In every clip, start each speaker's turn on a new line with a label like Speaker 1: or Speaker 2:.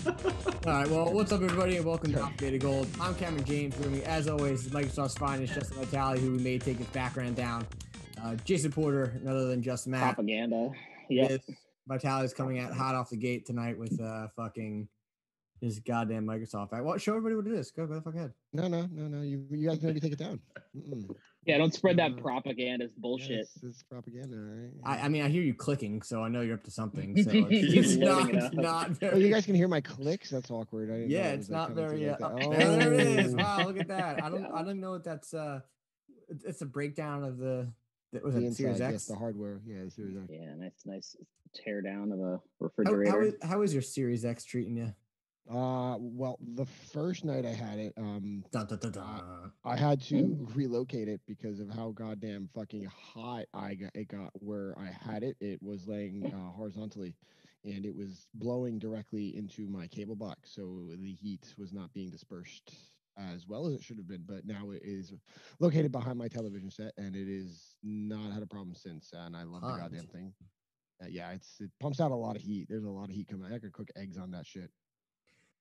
Speaker 1: All right, well, what's up, everybody, and welcome to Updated Gold. I'm Cameron James. With me, as always, is Microsoft's finest, Justin Vitale, who we made take his background down. Jason Porter, none other than just Matt.
Speaker 2: Propaganda. Yeah.
Speaker 1: Vitale's coming out hot off the gate tonight with fucking his goddamn Microsoft. Well, show everybody what it is. Go the fuck ahead.
Speaker 3: No. You guys maybe take it down.
Speaker 2: Yeah, don't spread that propaganda. It's bullshit.
Speaker 3: Yeah, it's propaganda, right?
Speaker 1: I mean, I hear you clicking, so I know you're up to something. So it's not very...
Speaker 3: Oh, you guys can hear my clicks? That's awkward.
Speaker 1: It's not very...
Speaker 3: Like
Speaker 1: oh, there it is. Wow, look at that. I don't know what that's... It's a breakdown of the Series X?
Speaker 3: Yes, the hardware. Yeah, the Series X.
Speaker 2: Yeah, nice tear down of a refrigerator.
Speaker 1: How is your Series X treating you?
Speaker 3: Well, the first night I had it, I had to relocate it because of how goddamn fucking hot it got where I had it. It was laying horizontally, and it was blowing directly into my cable box, so the heat was not being dispersed as well as it should have been. But now it is located behind my television set, and it is not had a problem since. And I love the goddamn thing. Yeah, it pumps out a lot of heat. There's a lot of heat coming out. I could cook eggs on that shit.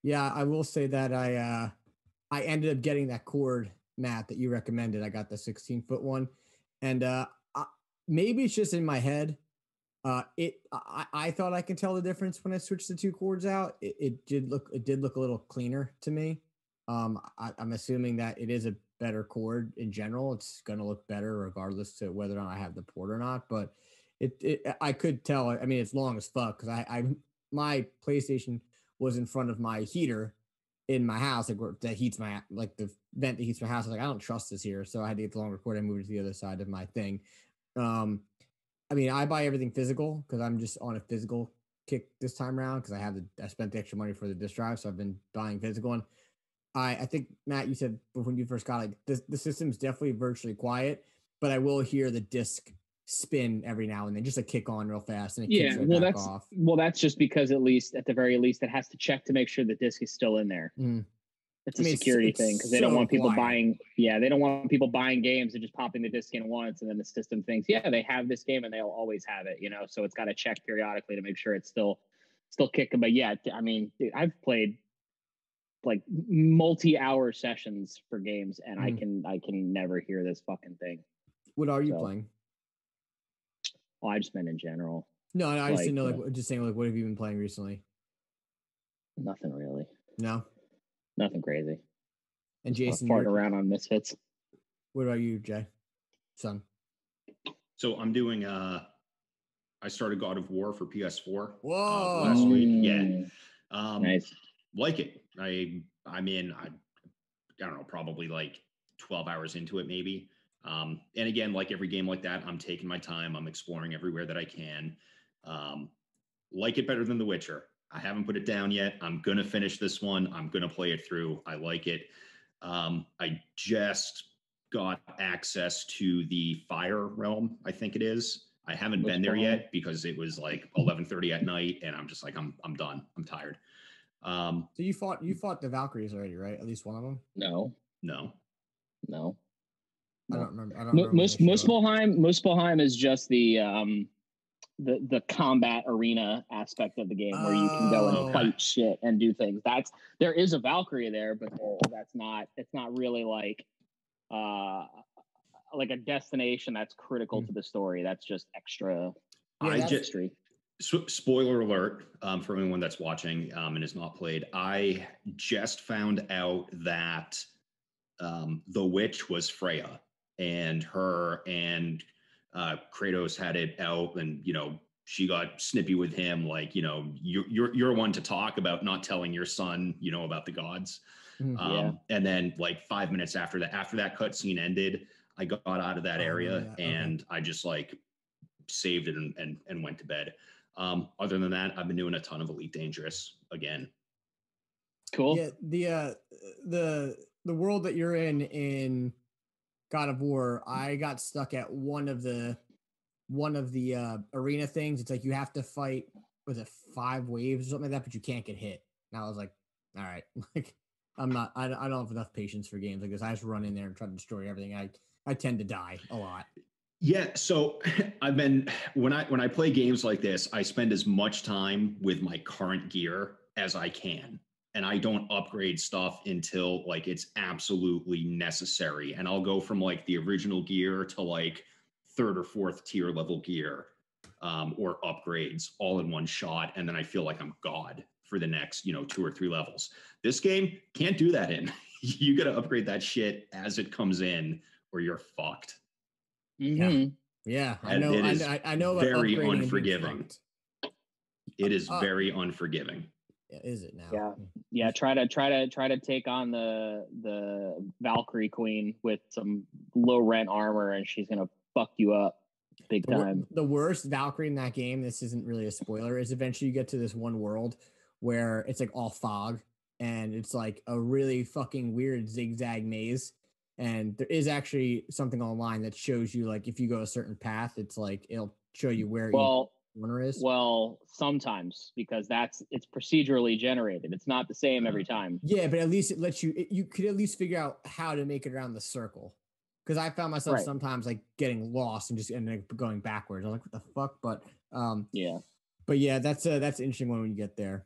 Speaker 1: Yeah, I will say that I ended up getting that cord, Matt, that you recommended. I got the 16-foot one, and maybe it's just in my head. I thought I could tell the difference when I switched the two cords out. It did look a little cleaner to me. I'm assuming that it is a better cord in general. It's going to look better regardless to whether or not I have the port or not. But I could tell. I mean, it's long as fuck because my PlayStation was in front of my heater in my house, like that heats the vent that heats my house. I was like, I don't trust this here, so I had to get the longer cord. I moved it to the other side of my thing. I mean, I buy everything physical because I'm just on a physical kick this time around because I spent the extra money for the disk drive, so I've been buying physical. And I think Matt, you said when you first got the system's definitely virtually quiet, but I will hear the disk spin every now and then, just a kick on real fast, and it kicks right back off.
Speaker 2: Well, that's just because at the very least, it has to check to make sure the disk is still in there. It's a security thing because they don't want people buying. Yeah, they don't want people buying games and just popping the disk in once, and then the system thinks, yeah, they have this game and they'll always have it, So it's got to check periodically to make sure it's still kicking. But yeah, I mean, dude, I've played like multi-hour sessions for games, and I can never hear this fucking thing.
Speaker 1: What are you playing?
Speaker 2: Well, I just meant in general.
Speaker 1: No, I just didn't know. Just saying, what have you been playing recently?
Speaker 2: Nothing really.
Speaker 1: No,
Speaker 2: nothing crazy.
Speaker 1: And Jason,
Speaker 2: farting around on Misfits.
Speaker 1: What about you, Jay? Son.
Speaker 4: So I'm doing. I started God of War for PS4.
Speaker 1: Whoa!
Speaker 4: Last week, yeah.
Speaker 2: Nice.
Speaker 4: Like it. I'm in. I don't know, probably like 12 hours into it, maybe. And again, like every game like that, I'm taking my time. I'm exploring everywhere that I can. Like it better than The Witcher. I haven't put it down yet. I'm going to finish this one. I'm going to play it through. I like it. I just got access to the Fire Realm, I think it is. I haven't been there yet because it was like 11:30 at night, and I'm just like, I'm done. I'm tired.
Speaker 1: So you fought the Valkyries already, right? At least one of them?
Speaker 2: No.
Speaker 1: I don't remember.
Speaker 2: Muspelheim is just the combat arena aspect of the game where you can go and fight shit and do things. There is a Valkyrie there, but it's not really like a destination that's critical to the story. That's just extra history.
Speaker 4: Spoiler alert for anyone that's watching and has not played. I just found out that the witch was Freya, and her and Kratos had it out, and she got snippy with him, like you're one to talk about not telling your son about the gods. And then like 5 minutes after that cutscene ended, I got out of that area and I just like saved it and went to bed. Other than that, I've been doing a ton of Elite Dangerous again.
Speaker 2: Cool.
Speaker 1: Yeah, the world that you're in God of War, I got stuck at one of the arena things. It's like you have to fight, was it 5 waves or something like that, but you can't get hit. And I was like, all right, like I don't have enough patience for games like this. I just run in there and try to destroy everything. I tend to die a lot.
Speaker 4: Yeah, so I've been when I play games like this, I spend as much time with my current gear as I can. And I don't upgrade stuff until like it's absolutely necessary. And I'll go from like the original gear to like third or fourth tier level gear, or upgrades all in one shot. And then I feel like I'm God for the next, 2 or 3 levels. This game can't do that in. You got to upgrade that shit as it comes in or you're fucked.
Speaker 2: Mm-hmm.
Speaker 1: Yeah.
Speaker 4: I know about very unforgiving. It is very unforgiving.
Speaker 1: Yeah, is it now?
Speaker 2: Yeah. Try to take on the Valkyrie Queen with some low rent armor, and she's gonna fuck you up big time.
Speaker 1: The worst Valkyrie in that game, this isn't really a spoiler, is eventually you get to this one world where it's like all fog and it's like a really fucking weird zigzag maze. And there is actually something online that shows you, like, if you go a certain path, it's like it'll show you where each corner is.
Speaker 2: Well, sometimes, because it's procedurally generated. It's not the same every time.
Speaker 1: Yeah, but at least it lets you could at least figure out how to make it around the circle. Because I found myself sometimes like getting lost and just ending up going backwards. I'm like, what the fuck? But But yeah, that's an interesting one when you get there.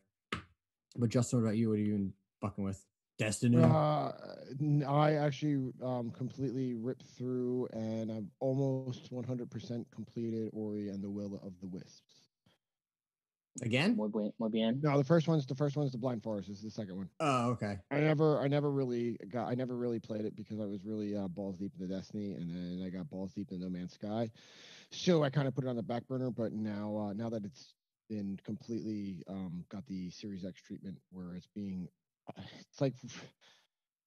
Speaker 1: But Justin, what about you? What are you fucking with? Destiny?
Speaker 3: I actually completely ripped through, and I've almost 100% completed Ori and the Will of the Wisps.
Speaker 1: Again?
Speaker 2: Muy bien.
Speaker 3: No, the first one's the Blind Forest. This is the second one.
Speaker 1: Oh, okay.
Speaker 3: I never really played it because I was really balls deep into Destiny, and then I got balls deep into No Man's Sky. So I kind of put it on the back burner. But now that it's been completely got the Series X treatment, where it's like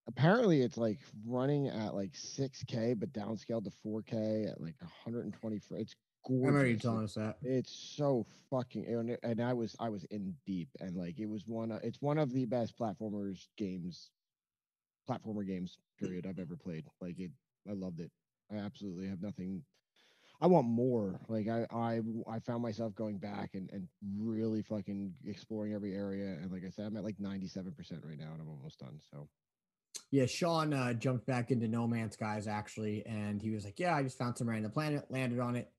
Speaker 3: apparently it's like running at like 6K, but downscaled to 4K at like 120. It's gorgeous.
Speaker 1: I remember you telling us that.
Speaker 3: It's so fucking, and I was in deep, and like it's one of the best platformer games period I've ever played. Like I loved it. I absolutely have nothing. I want more. Like I found myself going back and really fucking exploring every area. And like I said, I'm at like 97% right now, and I'm almost done. So
Speaker 1: yeah, Sean jumped back into No Man's Skies actually, and he was like, "Yeah, I just found some random planet, landed on it."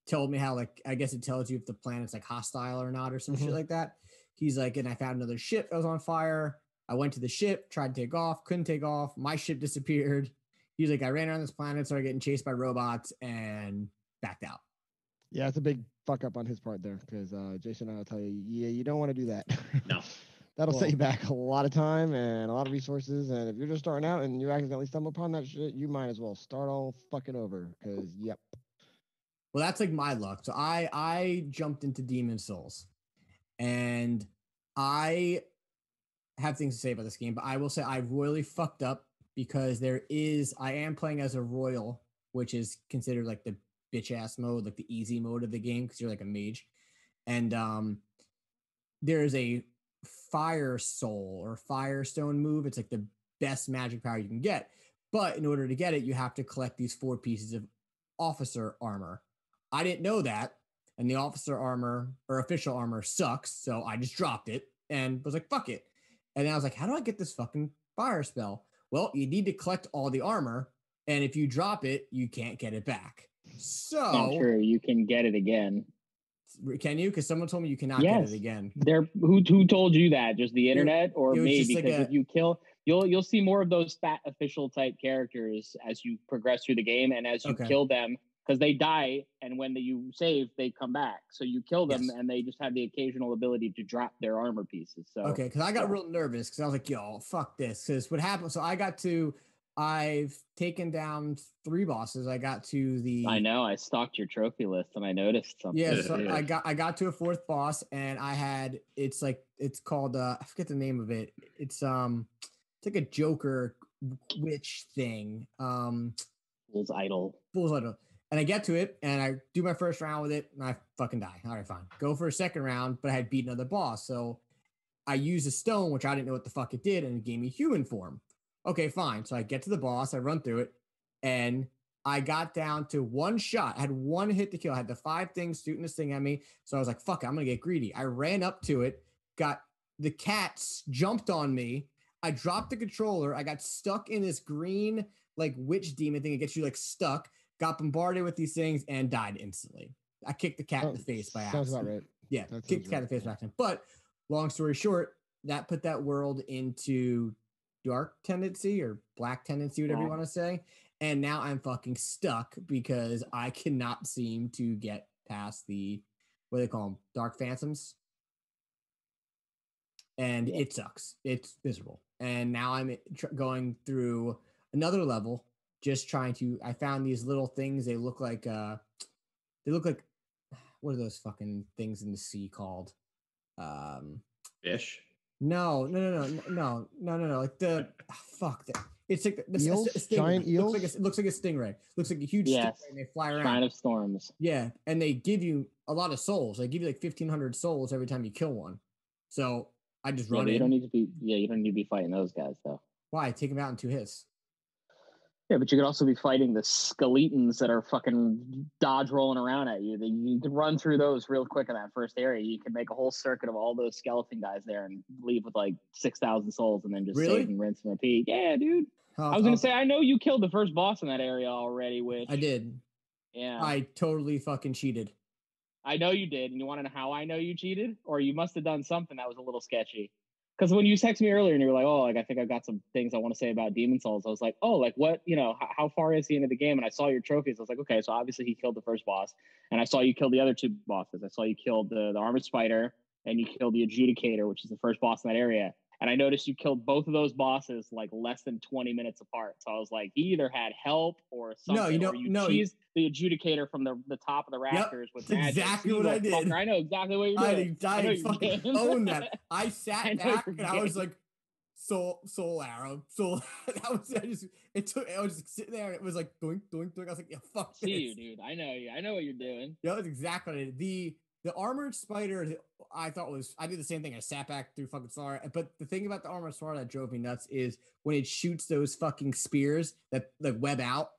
Speaker 1: Told me how, like, I guess it tells you if the planet's like hostile or not or some shit like that. He's like, and I found another ship that was on fire. I went to the ship, tried to take off, couldn't take off. My ship disappeared. He's like, I ran around this planet, started getting chased by robots, and backed out.
Speaker 3: Yeah, it's a big fuck up on his part there, because Jason, I'll tell you, you don't want to do that.
Speaker 4: No.
Speaker 3: That'll set you back a lot of time and a lot of resources. And if you're just starting out and you accidentally stumble upon that shit, you might as well start all fucking over, because, yep.
Speaker 1: Well, that's like my luck. So I jumped into Demon Souls, and I have things to say about this game, but I will say I royally fucked up because I am playing as a royal, which is considered like the bitch ass mode, like the easy mode of the game, because you're like a mage. And there is a fire soul or firestone move. It's like the best magic power you can get. But in order to get it, you have to collect these 4 pieces of officer armor. I didn't know that. And the officer armor or official armor sucks. So I just dropped it and was like, fuck it. And then I was like, how do I get this fucking fire spell? Well, you need to collect all the armor. And if you drop it, you can't get it back. So
Speaker 2: not true. You can get it again.
Speaker 1: Can you? Because someone told me you cannot get it again.
Speaker 2: Who told you that? Just the internet or me? Because like if you kill, you'll see more of those fat official type characters as you progress through the game, and as you kill them, because they die, and when you save, they come back. So you kill them, and they just have the occasional ability to drop their armor pieces. So
Speaker 1: because I got real nervous because I was like, yo, fuck this. Because what happened? So I've taken down 3 bosses. I got to
Speaker 2: I know. I stalked your trophy list and I noticed something.
Speaker 1: Yeah, so I got to a 4th boss, and I had it's called I forget the name of it. It's like a Joker witch thing.
Speaker 2: Fool's Idol.
Speaker 1: And I get to it, and I do my first round with it, and I fucking die. All right, fine. Go for a second round, but I had beat another boss, so I used a stone, which I didn't know what the fuck it did, and it gave me human form. Okay, fine. So I get to the boss, I run through it, and I got down to 1 shot. I had 1 hit to kill. I had the 5 things shooting this thing at me. So I was like, fuck it, I'm going to get greedy. I ran up to it, got the cats jumped on me. I dropped the controller. I got stuck in this green, like, witch demon thing. It gets you, like, stuck. Got bombarded with these things and died instantly. I kicked the cat in the face by accident.
Speaker 3: Sounds about right.
Speaker 1: Yeah, kicked the cat in the face by accident. But long story short, put that world into dark tendency or black tendency, whatever you want to say. And now I'm fucking stuck because I cannot seem to get past the, what do they call them? Dark phantoms. And it sucks. It's miserable. And now I'm going through another level, just trying to, I found these little things. They look like, what are those fucking things in the sea called?
Speaker 4: Fish.
Speaker 1: No. Like the fuck that. It's like
Speaker 3: eels, giant eels.
Speaker 1: It looks like a stingray. Looks like a huge stingray. And they fly around.
Speaker 2: Shrine of Storms.
Speaker 1: Yeah, and they give you a lot of souls. They give you like 1,500 souls every time you kill one. So I just run in.
Speaker 2: You don't need to be. Yeah, you don't need to be fighting those guys though.
Speaker 1: Why? Take them out in 2 hits.
Speaker 2: Yeah, but you could also be fighting the skeletons that are fucking dodge rolling around at you. You could run through those real quick in that first area. You could make a whole circuit of all those skeleton guys there and leave with like 6,000 souls and then just save and rinse and repeat. Yeah, dude. I was going to say, I know you killed the first boss in that area already, which...
Speaker 1: I did.
Speaker 2: Yeah.
Speaker 1: I totally fucking cheated.
Speaker 2: I know you did. And you want to know how I know you cheated? Or you must have done something that was a little sketchy. Because when you texted me earlier and you were like, oh, like I think I've got some things I want to say about Demon Souls, I was like, oh, like what, how far is he into the game? And I saw your trophies. I was like, okay, so obviously he killed the first boss. And I saw you kill the other 2 bosses. I saw you killed the armored spider and you killed the adjudicator, which is the first boss in that area. And I noticed you killed both of those bosses like less than 20 minutes apart. So I was like, he either had help or something. Or you cheesed the adjudicator from the top of the rafters with magic.
Speaker 1: Exactly what I did.
Speaker 2: Fucker, I know exactly what you're doing.
Speaker 1: I fucking owned that. I sat back and I was like, soul arrow. Soul. I was just sitting there and it was like doink, doink, doink. I was like, yeah, fuck this.
Speaker 2: See you, dude. I know you. I know what you're doing.
Speaker 1: Yeah, that's exactly what I did. The armored spider, I did the same thing. I sat back through fucking Sora. But the thing about the armored spider that drove me nuts is when it shoots those fucking spears that like web out,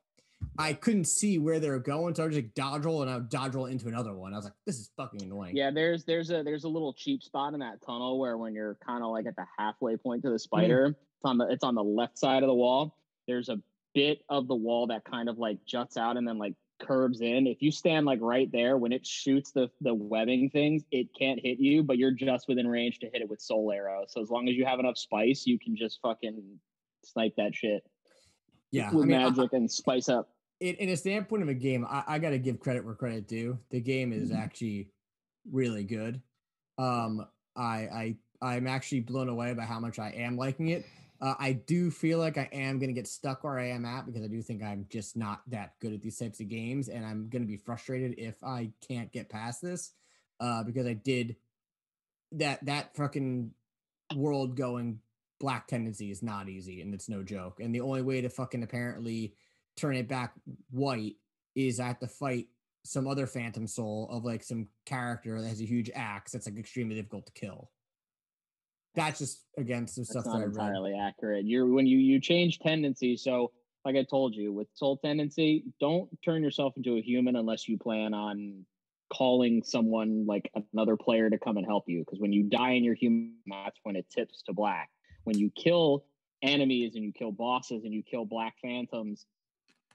Speaker 1: I couldn't see where they were going. So I was just like dodge roll and I would dodge roll into another one. I was like, this is fucking annoying.
Speaker 2: Yeah, there's a little cheap spot in that tunnel where when you're kind of like at the halfway point to the spider, it's on the left side of the wall. There's a bit of the wall that kind of like juts out and then like curves in. If you stand like right there when it shoots the webbing things, it can't hit you, but you're just within range to hit it with soul arrow. So as long as you have enough spice, you can just fucking snipe that shit.
Speaker 1: Yeah,
Speaker 2: with magic and spice up.
Speaker 1: In a standpoint of a game, I got to give credit where credit due. The game is actually really good. I'm actually blown away by how much I am liking it. I do feel like I am going to get stuck where I am at because I do think I'm just not that good at these types of games. And I'm going to be frustrated if I can't get past this because I did that fucking world going black tendency is not easy and it's no joke. And the only way to fucking apparently turn it back white is I have to fight some other phantom soul of like some character that has a huge axe that's like extremely difficult to kill. That's just against some stuff that I read.
Speaker 2: That's not entirely accurate. When you change tendency. So like I told you, with soul tendency, don't turn yourself into a human unless you plan on calling someone like another player to come and help you. Because when you die in your human, that's when it tips to black. When you kill enemies and you kill bosses and you kill black phantoms,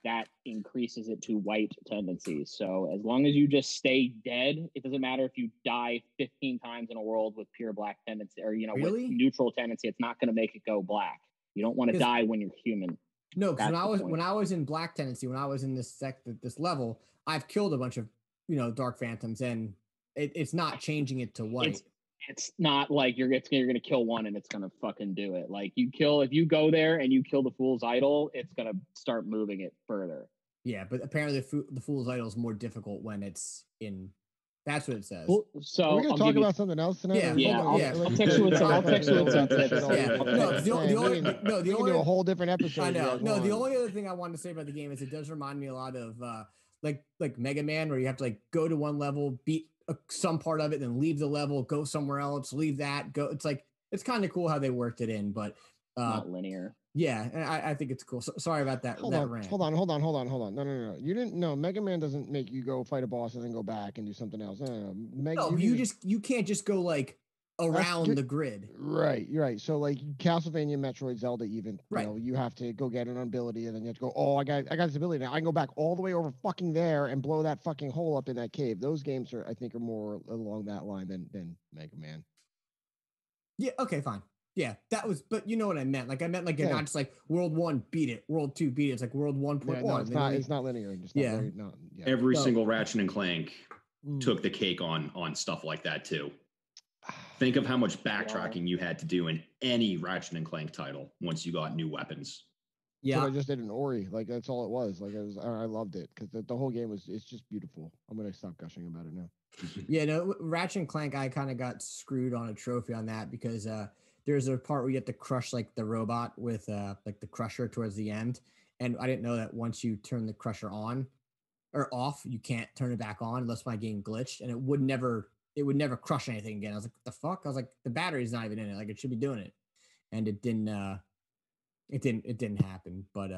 Speaker 2: that increases it to white tendencies. So as long as you just stay dead, it doesn't matter if you die 15 times in a world with pure black tendency or, with neutral tendency, it's not going to make it go black. You don't want to die when you're human.
Speaker 1: No, because when I was in black tendency, when I was in this level, I've killed a bunch of, dark phantoms and it's not changing it to white.
Speaker 2: It's not like you're going to kill one and it's going to fucking do it. Like if you go there and you kill the Fool's Idol, it's going to start moving it further.
Speaker 1: Yeah, but apparently the Fool's Idol is more difficult when it's in. That's what it says.
Speaker 3: So we're going to talk about something else tonight.
Speaker 2: Yeah. I'll text you with some tips.
Speaker 1: Yeah. No, the only
Speaker 3: do a whole different episode.
Speaker 1: I know. No, the only other thing I wanted to say about the game is it does remind me a lot of like Mega Man, where you have to like go to one level, beat some part of it, then leave the level, go somewhere else, leave that, go. It's like it's kind of cool how they worked it in, but
Speaker 2: not linear.
Speaker 1: Yeah, and I think it's cool. So, sorry about that.
Speaker 3: Hold on. No. You didn't. No, Mega Man doesn't make you go fight a boss and then go back and do something else. No.
Speaker 1: You can't just go like around the grid.
Speaker 3: Right. You're right. So like Castlevania, Metroid, Zelda, even
Speaker 1: right.
Speaker 3: You have to go get an ability and then you have to go. Oh, I got this ability now. I can go back all the way over fucking there and blow that fucking hole up in that cave. Those games I think are more along that line than Mega Man.
Speaker 1: Yeah. Okay. Fine. Yeah, that was, but you know what I meant. Like I meant like not just like World 1 beat it, World 2 beat it. It's like World 1.1.
Speaker 3: Yeah, no, it's not linear. Just not very, not, yeah.
Speaker 4: Every single Ratchet and Clank took the cake on stuff like that too. Think of how much backtracking you had to do in any Ratchet and Clank title once you got new weapons.
Speaker 3: Yeah, but I just did an Ori. Like that's all it was. Like I loved it because the whole game it's just beautiful. I'm gonna stop gushing about it now.
Speaker 1: Yeah, no, Ratchet and Clank, I kind of got screwed on a trophy on that because there's a part where you have to crush like the robot with like the crusher towards the end, and I didn't know that once you turn the crusher on or off, you can't turn it back on unless my game glitched, and it would never crush anything again. I was like, what the fuck? I was like, the battery's not even in it. Like it should be doing it, and it didn't. It didn't happen. But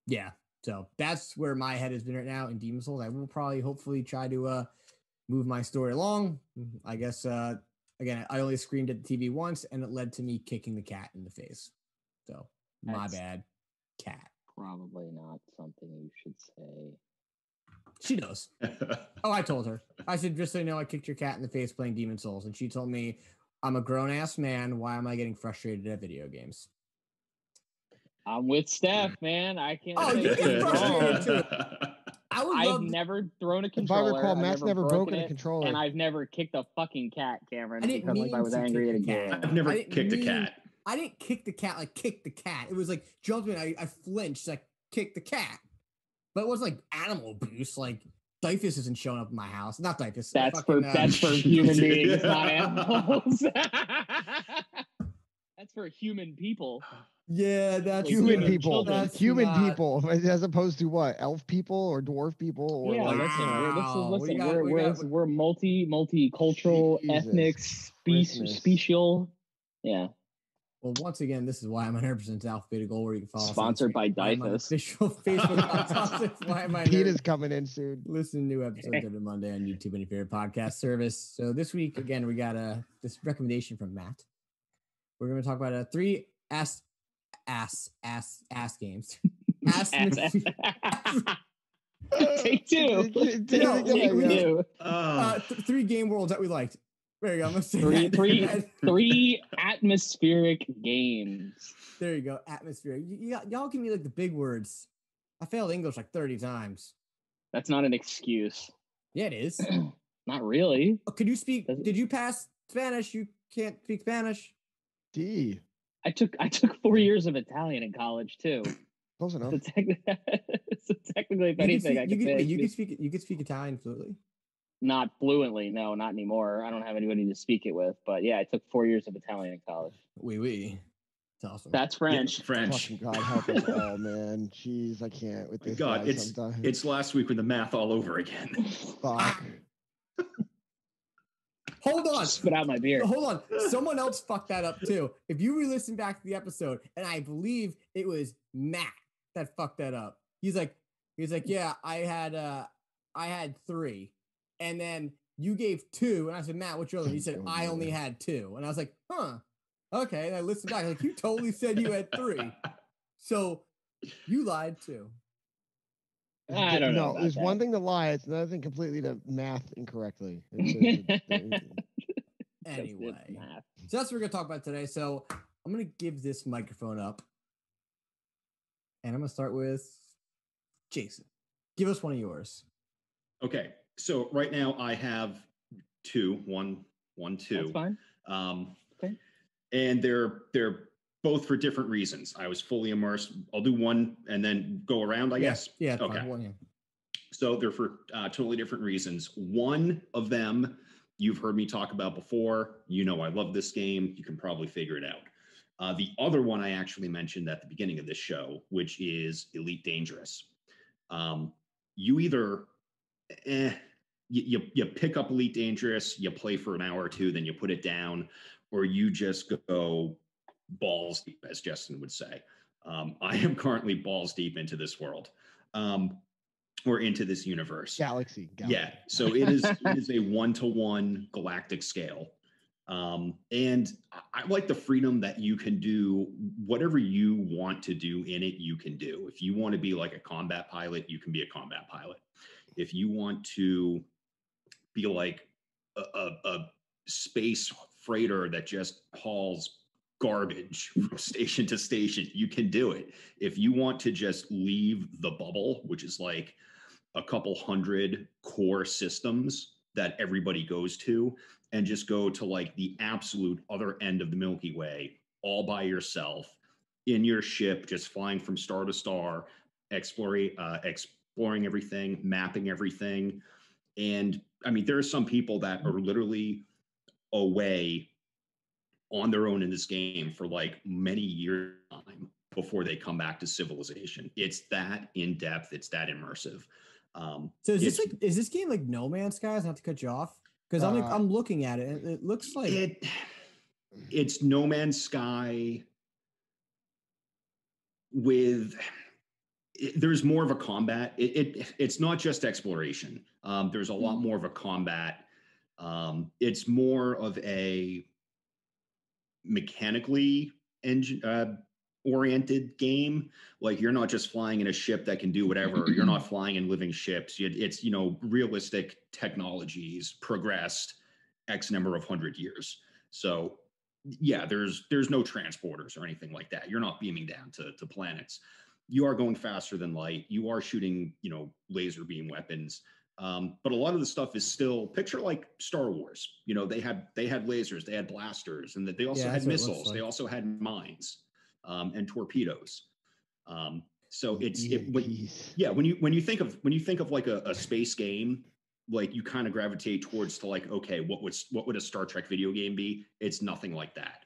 Speaker 1: yeah. So that's where my head has been right now in Demon's Souls. I will probably hopefully try to move my story along. I guess again, I only screamed at the TV once, and it led to me kicking the cat in the face. So my bad, cat.
Speaker 2: Probably not something you should say.
Speaker 1: She knows. Oh, I told her. I said, just so you know, I kicked your cat in the face playing Demon's Souls, and she told me, I'm a grown-ass man. Why am I getting frustrated at video games?
Speaker 2: I'm with Steph, man. I can't.
Speaker 1: Oh, you get frustrated too.
Speaker 2: I've never thrown a controller.
Speaker 3: If I recall, Matt's never broken a controller,
Speaker 2: and I've never kicked a fucking cat, Cameron, because I was angry at a game.
Speaker 4: I've never kicked a cat.
Speaker 1: I didn't kick the cat like kick the cat. It was like jumped in. I flinched, like kicked the cat. But it wasn't like animal abuse. Like Dyfus isn't showing up in my house. Not Dyfus.
Speaker 2: That's for human beings, not animals. That's for human people.
Speaker 1: Yeah, that's
Speaker 3: human people. That's human people, as opposed to what? Elf people or dwarf people? Or
Speaker 2: yeah, listen. We're multicultural, ethnic, special. Yeah.
Speaker 1: Well, once again, this is why I'm 100% Alpha Beta Gold, where you can follow.
Speaker 2: Sponsored by Dyfus.
Speaker 1: Official Facebook. Why am I?
Speaker 3: Pete is coming in soon.
Speaker 1: Listen to new episodes every Monday on YouTube and your favorite podcast service. So this week, again, we got this recommendation from Matt. We're going to talk about 3 ass games.
Speaker 2: Take 2.
Speaker 1: Three game worlds that we liked. There you go. I'm gonna say
Speaker 2: three atmospheric games.
Speaker 1: There you go. Atmospheric. Y'all give me like the big words. I failed English like 30 times.
Speaker 2: That's not an excuse.
Speaker 1: Yeah, it is.
Speaker 2: Not really.
Speaker 1: Oh, could you speak? Did you pass Spanish? You can't speak Spanish.
Speaker 3: D.
Speaker 2: I took 4 years of Italian in college too.
Speaker 3: Close enough.
Speaker 2: So technically, if anything,
Speaker 1: you could speak Italian fluently.
Speaker 2: Not fluently, no, not anymore. I don't have anybody to speak it with, but yeah, I took 4 years of Italian in college.
Speaker 1: Oui. That's awesome.
Speaker 2: That's French.
Speaker 4: Yeah, French.
Speaker 3: Fucking God help us all, man. Jeez, I can't with this.
Speaker 4: God, it's last week with the math all over again.
Speaker 3: Fuck.
Speaker 1: Hold on.
Speaker 2: Spit out my beer.
Speaker 1: Hold on. Someone else fucked that up too. If you re-listen back to the episode, and I believe it was Matt that fucked that up. He's like, yeah, I had 3. And then you gave 2. And I said, Matt, what's your other? He said, I only had 2. And I was like, huh. Okay. And I listened back. Like, you totally said you had 3. So you lied too.
Speaker 2: I don't know.
Speaker 3: No, there's one thing to lie. It's another thing completely to math incorrectly.
Speaker 1: Anyway, so that's what we're going to talk about today. So I'm going to give this microphone up. And I'm going to start with Jason. Give us one of yours.
Speaker 4: Okay. So right now I have 2. One, 2.
Speaker 2: That's fine.
Speaker 4: Okay. And they're both for different reasons. I was fully immersed. I'll do one and then go around, I guess.
Speaker 1: Yeah.
Speaker 4: Okay.
Speaker 1: Fine. One, yeah.
Speaker 4: So they're for totally different reasons. One of them you've heard me talk about before. You know I love this game. You can probably figure it out. The other one I actually mentioned at the beginning of this show, which is Elite Dangerous. You either you pick up Elite Dangerous, you play for an hour or 2, then you put it down, or you just go balls deep, as Justin would say. I am currently balls deep into this world, or into this universe.
Speaker 3: Galaxy.
Speaker 4: Yeah. So it is a 1-to-1 galactic scale. And I like the freedom that you can do whatever you want to do in it, you can do. If you want to be like a combat pilot, you can be a combat pilot. If you want to be like a space freighter that just hauls garbage from station to station. You can do it. If you want to just leave the bubble, which is like a couple hundred core systems that everybody goes to, and just go to like the absolute other end of the Milky Way all by yourself in your ship, just flying from star to star, exploring everything, mapping everything. And I mean, there are some people that are literally away on their own in this game for like many years time before they come back to civilization. It's that in depth. It's that immersive.
Speaker 1: So is this game like No Man's Sky? Not to cut you off, because I'm looking at it and it looks like
Speaker 4: it's No Man's Sky with there's more of a combat. It's not just exploration. There's a lot more of a combat. It's more of a mechanically oriented game. Like, you're not just flying in a ship that can do whatever. You're not flying in living ships. It's, you know, realistic technologies progressed X number of 100 years. So yeah, there's no transporters or anything like that. You're not beaming down to planets. You are going faster than light. You are shooting, you know, laser beam weapons. But a lot of the stuff is still, picture like Star Wars. You know, they had lasers, they had blasters, and that they also had missiles. Like. They also had mines and torpedoes. So when you think of like a space game, like you kind of gravitate towards to like, okay, what would a Star Trek video game be? It's nothing like that.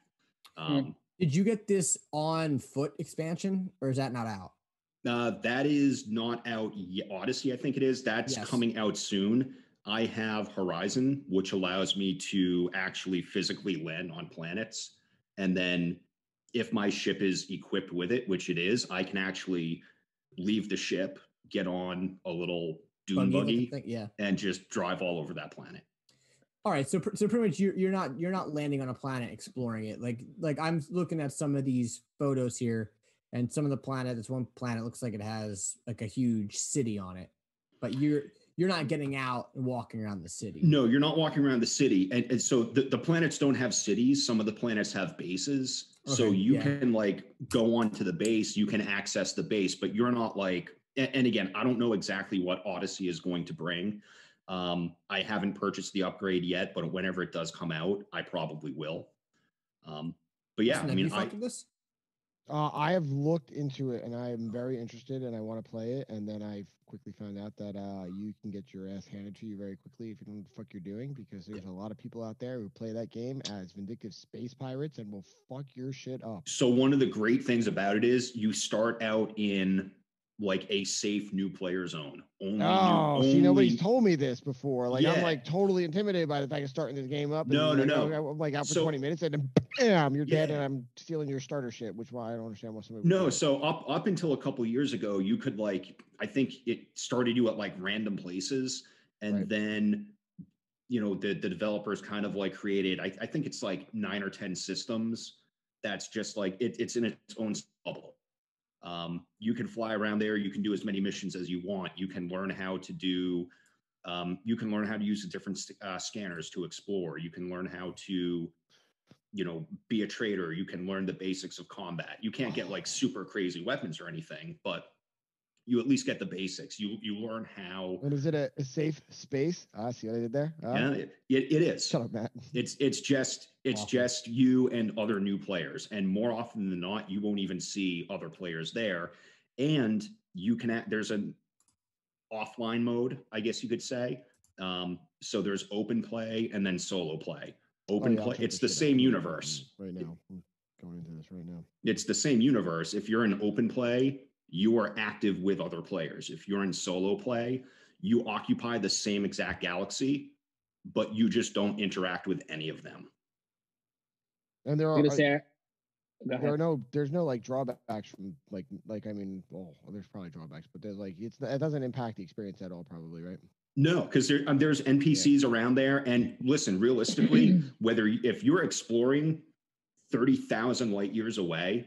Speaker 1: Did you get this on foot expansion, or is that not out?
Speaker 4: That is not out yet. Odyssey, I think it is. That's coming out soon. I have Horizon, which allows me to actually physically land on planets. And then if my ship is equipped with it, which it is, I can actually leave the ship, get on a little dune buggy, and just drive all over that planet.
Speaker 1: All right, so pretty much you're not landing on a planet exploring it. Like I'm looking at some of these photos here, and some of the planet. This one planet looks like it has like a huge city on it, but you're not getting out and walking around the city.
Speaker 4: No, you're not walking around the city, and so the planets don't have cities. Some of the planets have bases, so you can like go onto the base. You can access the base, but you're not like. And again, I don't know exactly what Odyssey is going to bring. I haven't purchased the upgrade yet, but whenever it does come out, I probably will. But yeah, I mean,
Speaker 3: I have looked into it and I am very interested and I want to play it. And then I quickly found out that you can get your ass handed to you very quickly if you don't know what the fuck you're doing, because there's a lot of people out there who play that game as vindictive space pirates and will fuck your shit up.
Speaker 4: So one of the great things about it is you start out in like a safe new player zone.
Speaker 3: See, nobody's told me this before. Like, I'm like totally intimidated by the fact of starting this game up.
Speaker 4: No.
Speaker 3: I'm like out for 20 minutes and then bam, you're dead and I'm stealing your starter shit, which why I don't understand what somebody.
Speaker 4: No, so up until a couple of years ago, you could like, I think it started you at like random places, and then you know the developers kind of like created. I think it's like 9 or 10 systems. That's just like it's in its own bubble. You can fly around there. You can do as many missions as you want. You can learn how to do. You can learn how to use the different scanners to explore. You can learn how to, you know, be a trader. You can learn the basics of combat. You can't get like super crazy weapons or anything, but you at least get the basics. You learn how.
Speaker 3: And is it a safe space? See what I did there?
Speaker 4: Yeah, it is.
Speaker 3: Shut up, Matt.
Speaker 4: It's just you and other new players, and more often than not, you won't even see other players there. And you can there's an offline mode, I guess you could say. So there's open play and then solo play. Open play. It's the same universe.
Speaker 3: Right now, I'm going into this right now.
Speaker 4: It's the same universe. If you're in open play, you are active with other players. If you're in solo play, you occupy the same exact galaxy, but you just don't interact with any of them.
Speaker 3: And there's no like drawbacks from like I mean, well, there's probably drawbacks, but there's like it doesn't impact the experience at all, probably, right?
Speaker 4: No, because there's NPCs around there, and listen, realistically, if you're exploring 30,000 light years away,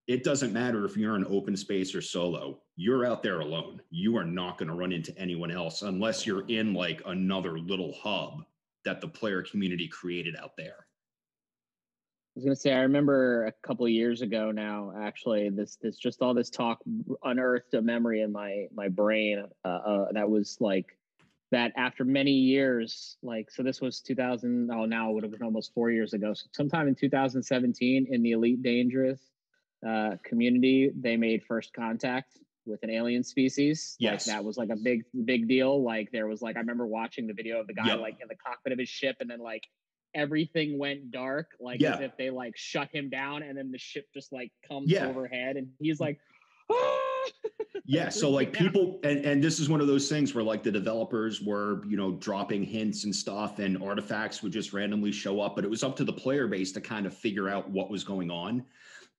Speaker 4: it doesn't matter if you're in open space or solo. You're out there alone. You are not going to run into anyone else unless you're in like another little hub that the player community created out there.
Speaker 2: was gonna say, I remember a couple of years ago now, actually, this just all this talk unearthed a memory in my brain. That was like that after many years, like, so this was 2000. Oh, now it would have been almost 4 years ago. So sometime in 2017, in the Elite Dangerous community, they made first contact with an alien species.
Speaker 4: Yes.
Speaker 2: Like that was like a big deal. Like there was like, I remember watching the video of the guy like in the cockpit of his ship, and then like everything went dark, like as if they like shut him down, and then the ship just like comes overhead, and he's like, ah!
Speaker 4: Yeah, so like people, and this is one of those things where like the developers were, you know, dropping hints and stuff, and artifacts would just randomly show up, but it was up to the player base to kind of figure out what was going on.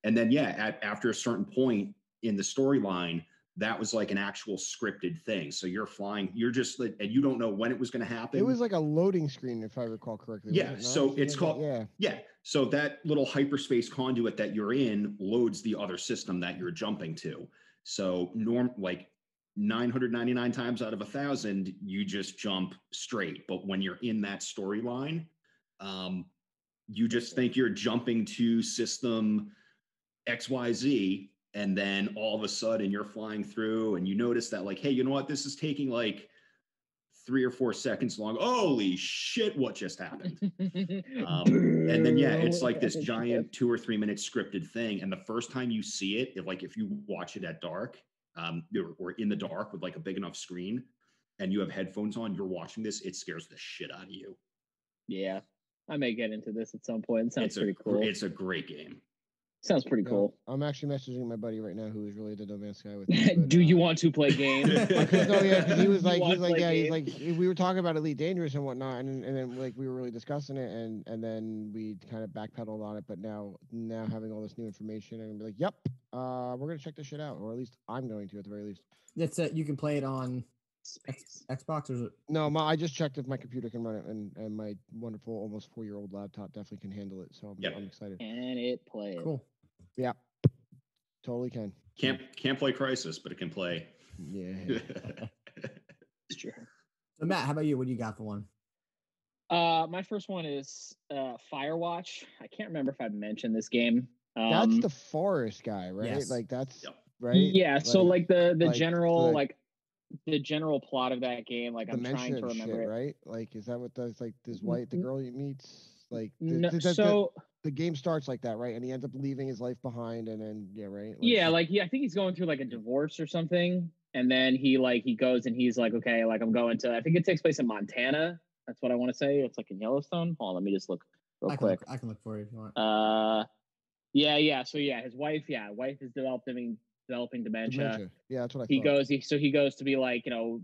Speaker 4: And then after a certain point in the storyline, that was like an actual scripted thing. So you're flying, you're just like, and you don't know when it was going to happen.
Speaker 3: It was like a loading screen, if I recall correctly.
Speaker 4: Yeah. So it's called, So that little hyperspace conduit that you're in loads the other system that you're jumping to. So like 999 times out of 1,000, you just jump straight. But when you're in that storyline, you just think you're jumping to system XYZ, and then all of a sudden you're flying through and you notice that like, hey, you know what? This is taking like 3 or 4 seconds long. Holy shit, what just happened? And then, it's like this giant 2 or 3 minute scripted thing. And the first time you see it, if you watch it at dark, or in the dark with like a big enough screen and you have headphones on, you're watching this, it scares the shit out of you.
Speaker 2: Yeah. I may get into this at some point. It sounds pretty cool.
Speaker 4: It's a great game.
Speaker 2: Sounds pretty cool.
Speaker 3: I'm actually messaging my buddy right now who is really the No Man's Sky with
Speaker 2: me. But, do you want to play games?
Speaker 3: Because he was like, we were talking about Elite Dangerous and whatnot, and then like we were really discussing it, and then we kind of backpedaled on it. But now having all this new information, and be like, yep, we're gonna check this shit out, or at least I'm going to, at the very least.
Speaker 1: That's it. You can play it on Xbox, or is it?
Speaker 3: No, I just checked if my computer can run it, and my wonderful almost 4-year-old laptop definitely can handle it. So I'm excited.
Speaker 2: Can it play?
Speaker 1: Cool.
Speaker 3: Yeah, totally can.
Speaker 4: Can't play Crisis, but it can play.
Speaker 3: Yeah.
Speaker 2: It's true.
Speaker 1: So Matt, how about you? What do you got for one?
Speaker 2: My first one is Firewatch. I can't remember if I mentioned this game.
Speaker 3: That's the forest guy, right?
Speaker 1: Yes.
Speaker 3: Like that's right.
Speaker 2: Yeah. So like the general the general plot of that game, like I'm trying to remember
Speaker 3: shit,
Speaker 2: it.
Speaker 3: Right? Like is that what does like this the girl he meets? Like the game starts like that, right? And he ends up leaving his life behind, and then right?
Speaker 2: I think he's going through like a divorce or something, and then he goes and he's like, okay, like I'm going to. I think it takes place in Montana. That's what I want to say. It's like in Yellowstone. Hold on, let me just look real quick.
Speaker 1: I can look for it if you want.
Speaker 2: So his wife is developing dementia.
Speaker 3: Yeah, that's what I
Speaker 2: thought. He goes to be like, a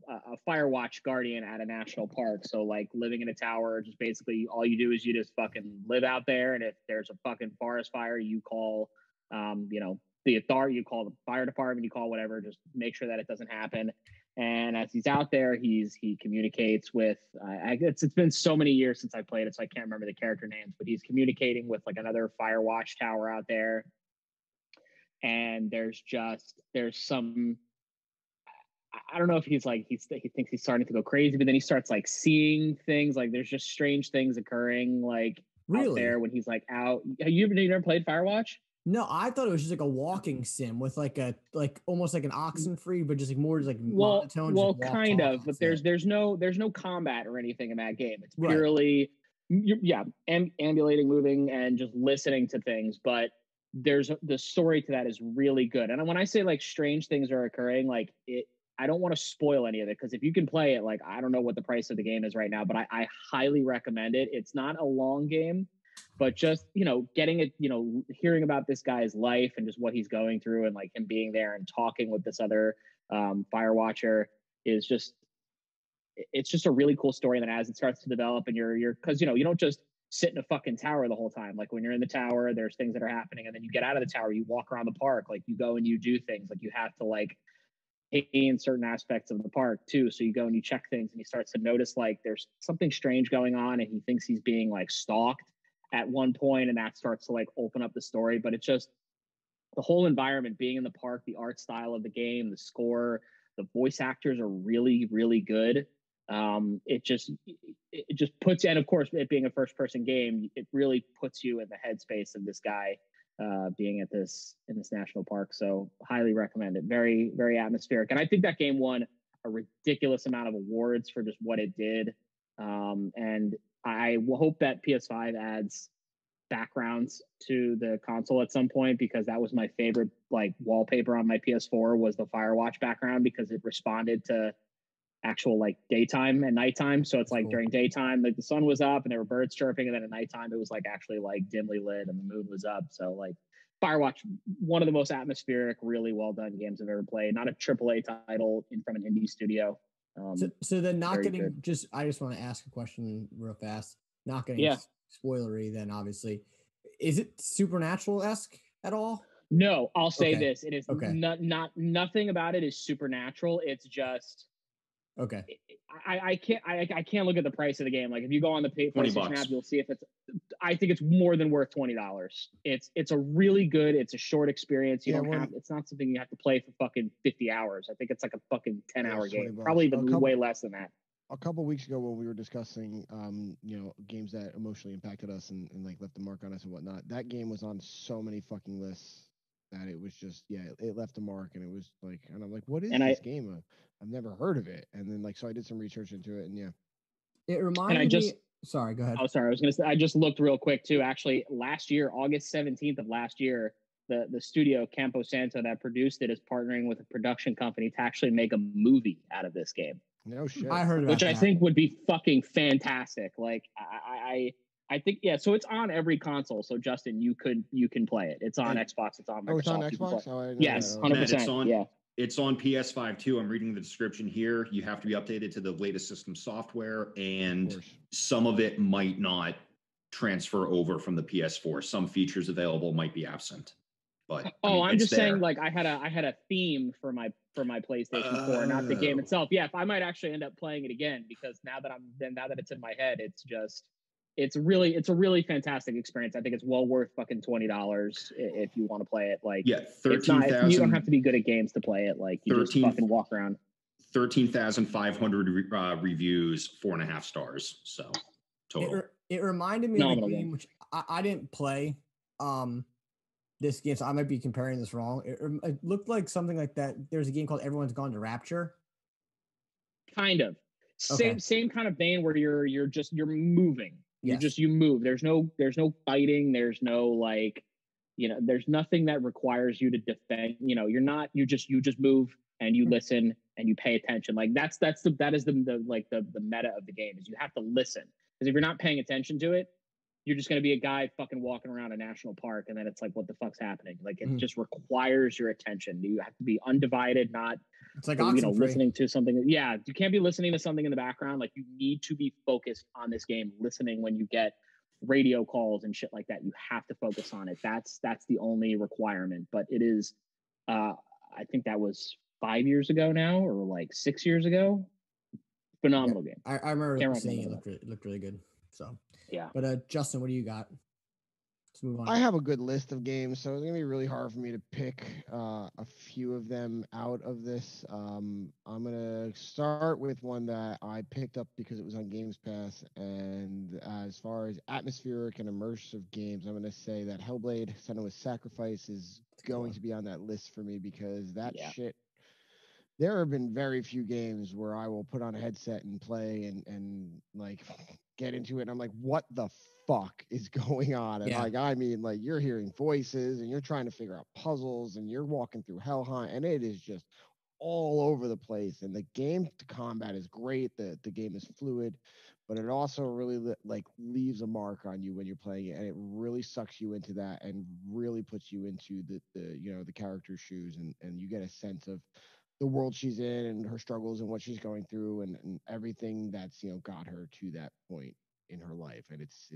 Speaker 2: Firewatch guardian at a national park. So like living in a tower, just basically all you do is you just fucking live out there. And if there's a fucking forest fire, you call, the authority, you call the fire department, you call whatever, just make sure that it doesn't happen. And as he's out there, he communicates with, it's been so many years since I played it, so I can't remember the character names, but he's communicating with like another Firewatch tower out there. And there's some, I don't know if he thinks he's starting to go crazy, but then he starts like seeing things, like there's just strange things occurring like out there when he's like out. You never played Firewatch?
Speaker 1: No, I thought it was just like a walking sim with like almost like an Oxenfree, but just like more like
Speaker 2: monotone. Well, kind of, but there's no combat or anything in that game. It's purely ambulating, moving, and just listening to things. But the story to that is really good. And when I say like strange things are occurring, like I don't want to spoil any of it, because if you can play it, like I don't know what the price of the game is right now, but I highly recommend it. It's not a long game, but just getting it, hearing about this guy's life and just what he's going through, and like him being there and talking with this other Firewatcher is just, it's just a really cool story. And then as it starts to develop, and you're because you don't just sit in a fucking tower the whole time. Like when you're in the tower, there's things that are happening, and then you get out of the tower, you walk around the park, like you go and you do things, like you have to like in certain aspects of the park too. So you go and you check things, and he starts to notice like there's something strange going on, and he thinks he's being like stalked at one point, and that starts to like open up the story. But it's just the whole environment, being in the park, the art style of the game, the score, the voice actors are really, really good. It just puts, and of course, it being a first person game, it really puts you in the headspace of this guy being in this national park. So highly recommend it. Very, very atmospheric. And I think that game won a ridiculous amount of awards for just what it did. And I will hope that PS5 adds backgrounds to the console at some point, because that was my favorite like wallpaper on my PS4 was the Firewatch background, because it responded to actual like daytime and nighttime. So it's like during daytime, like the sun was up and there were birds chirping, and then at nighttime it was like actually like dimly lit and the moon was up. So like Firewatch, one of the most atmospheric, really well done games I've ever played. Not a AAA title from an indie studio.
Speaker 1: So then not getting good. I just want to ask a question real fast. Not getting spoilery then, obviously. Is it Supernatural-esque at all?
Speaker 2: No, I'll say this. It is not nothing about it is supernatural. It's just I can't look at the price of the game. Like if you go on the PlayStation app, you'll see if it's. I think it's more than worth $20. It's a really good. It's a short experience. It's not something you have to play for fucking 50 hours. I think it's like a fucking 10-hour game. Probably even way less than that.
Speaker 3: A couple of weeks ago when we were discussing, games that emotionally impacted us and like left a mark on us and whatnot, that game was on so many fucking lists that it was just, it left a mark, and it was like, and I'm like, what is this game? I've never heard of it. And then so I did some research into it, and
Speaker 1: it reminded me. Sorry, go ahead.
Speaker 2: Oh, sorry. I was going to say, I just looked real quick too. Actually, last year, August 17th of last year, the studio Campo Santo that produced it is partnering with a production company to actually make a movie out of this game.
Speaker 3: No shit.
Speaker 1: I heard about
Speaker 2: which
Speaker 1: that.
Speaker 2: I think would be fucking fantastic. Like I think so it's on every console. So Justin, you can play it. It's on Xbox. It's on Microsoft.
Speaker 3: It's on Xbox.
Speaker 2: Yes, 100%.
Speaker 4: It's on PS5 too. I'm reading the description here. You have to be updated to the latest system software, and some of it might not transfer over from the PS4. Some features available might be absent. But
Speaker 2: I'm just saying, like I had a theme for my PlayStation 4, not the game itself. Yeah, if I might actually end up playing it again, because now that it's in my head, it's a really fantastic experience. I think it's well worth fucking $20 if you want to play it. Like
Speaker 4: 13,000.
Speaker 2: You don't have to be good at games to play it. Like you just fucking walk around.
Speaker 4: 13,500 reviews, 4.5 stars. So total.
Speaker 1: It reminded me of a game which I didn't play. This game, so I might be comparing this wrong. It looked like something like that. There's a game called Everyone's Gone to Rapture.
Speaker 2: Kind of. Same kind of vein where you're moving. You move. There's no fighting. There's no like, there's nothing that requires you to defend. You just move and you listen and you pay attention. Like that is the meta of the game is you have to listen, because if you're not paying attention to it, you're just going to be a guy fucking walking around a national park, and then it's like, what the fuck's happening? Like it just requires your attention. You have to be undivided, not
Speaker 1: it's like
Speaker 2: listening to something. Yeah, you can't be listening to something in the background. Like you need to be focused on this game. Listening when you get radio calls and shit like that, you have to focus on it. That's the only requirement. But it is, I think that was 5 years ago now, or like 6 years ago. Phenomenal game.
Speaker 1: I remember seeing it looked really good. So.
Speaker 2: Yeah.
Speaker 1: But Justin, what do you got? Let's move on.
Speaker 3: I have a good list of games, so it's gonna be really hard for me to pick a few of them out of this. I'm gonna start with one that I picked up because it was on Games Pass, and as far as atmospheric and immersive games, I'm gonna say that Hellblade: Senua's Sacrifice is going to be on that list for me, because that shit. There have been very few games where I will put on a headset and play and like get into it. And I'm like, what the fuck is going on? And like you're hearing voices and you're trying to figure out puzzles and you're walking through Helheim, and it is just all over the place. And the game combat is great. The game is fluid, but it also really leaves a mark on you when you're playing it, and it really sucks you into that and really puts you into the character's shoes, and you get a sense of the world she's in and her struggles and what she's going through and everything that's got her to that point in her life. And it's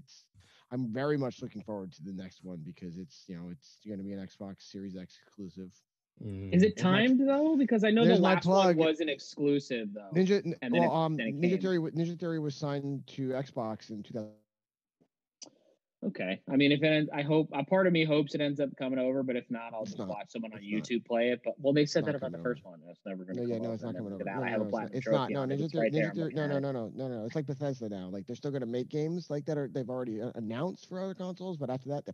Speaker 3: I'm very much looking forward to the next one, because it's going to be an Xbox Series X exclusive.
Speaker 2: Is it timed though? Because I know the last one was an exclusive though.
Speaker 3: Ninja Theory was signed to Xbox in 2000.
Speaker 2: Okay. I mean, if it ends, I hope a part of me hopes it ends up coming over, but if not, I'll just watch someone on YouTube play it. But they said that about the first one. It's never going to.
Speaker 3: No, it's not coming over.
Speaker 2: I have a platinum trophy.
Speaker 3: No, no. It's like Bethesda now. Like they're still going to make games like that. They've already announced for other consoles, but after that,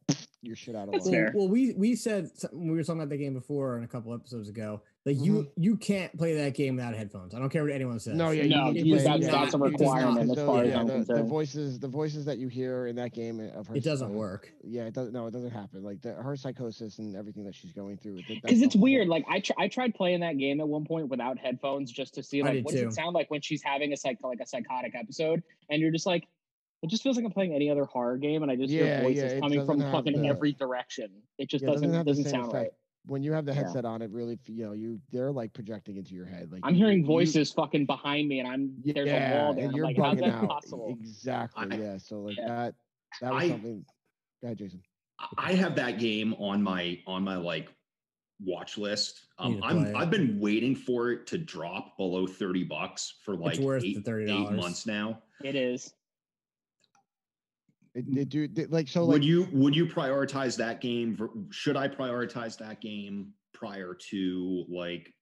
Speaker 3: you're shit out of luck.
Speaker 1: Well, we said when we were talking about the game before and a couple episodes ago. Like you can't play that game without headphones. I don't care what anyone says.
Speaker 3: No,
Speaker 2: that's a requirement as far as I'm concerned.
Speaker 3: The voices that you hear in that game of her,
Speaker 1: it doesn't work.
Speaker 3: Yeah, it doesn't. No, it doesn't happen. Like her psychosis and everything that she's going through.
Speaker 2: Because it's weird. Like I tried playing that game at one point without headphones just to see like what does it sound like when she's having a psychotic episode, and you're just like, it just feels like I'm playing any other horror game, and I just hear voices coming from fucking every direction. It just doesn't sound right.
Speaker 3: When you have the headset on, it really, they're like projecting into your head. Like
Speaker 2: I'm hearing voices fucking behind me, and there's a wall there. And
Speaker 3: you're
Speaker 2: like,
Speaker 3: bugging
Speaker 2: how's that
Speaker 3: out.
Speaker 2: possible?
Speaker 3: Exactly. So like that was something. Go ahead, Jason.
Speaker 4: I have that game on my like watch list. I've been waiting for it to drop below $30 for like eight months now.
Speaker 2: It is.
Speaker 3: Would you
Speaker 4: prioritize that game? Should I prioritize that game prior to like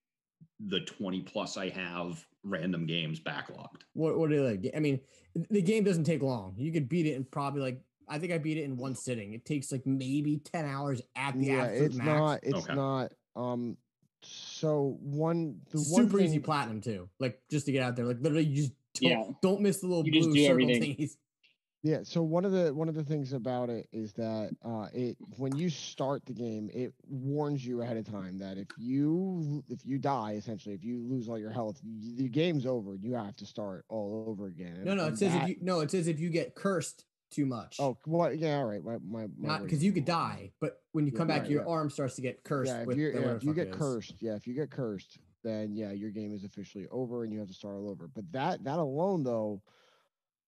Speaker 4: the 20 plus I have random games backlogged?
Speaker 1: What do you like? I mean, the game doesn't take long. You could beat it in probably I think I beat it in one sitting. It takes like maybe 10 hours at the absolute max.
Speaker 3: It's not. So
Speaker 1: super easy platinum too. Like just to get out there, like literally you just don't miss the little blue circle thingies.
Speaker 3: Yeah, so one of the things about it is that when you start the game, it warns you ahead of time that if you die, essentially, if you lose all your health, the game's over. You have to start all over again.
Speaker 1: It says if you get cursed too much.
Speaker 3: Oh, well, yeah, all right.
Speaker 1: Not because you could die, but when you come back, your arm starts to get cursed.
Speaker 3: Yeah, if you get cursed, then your game is officially over and you have to start all over. But that alone, though,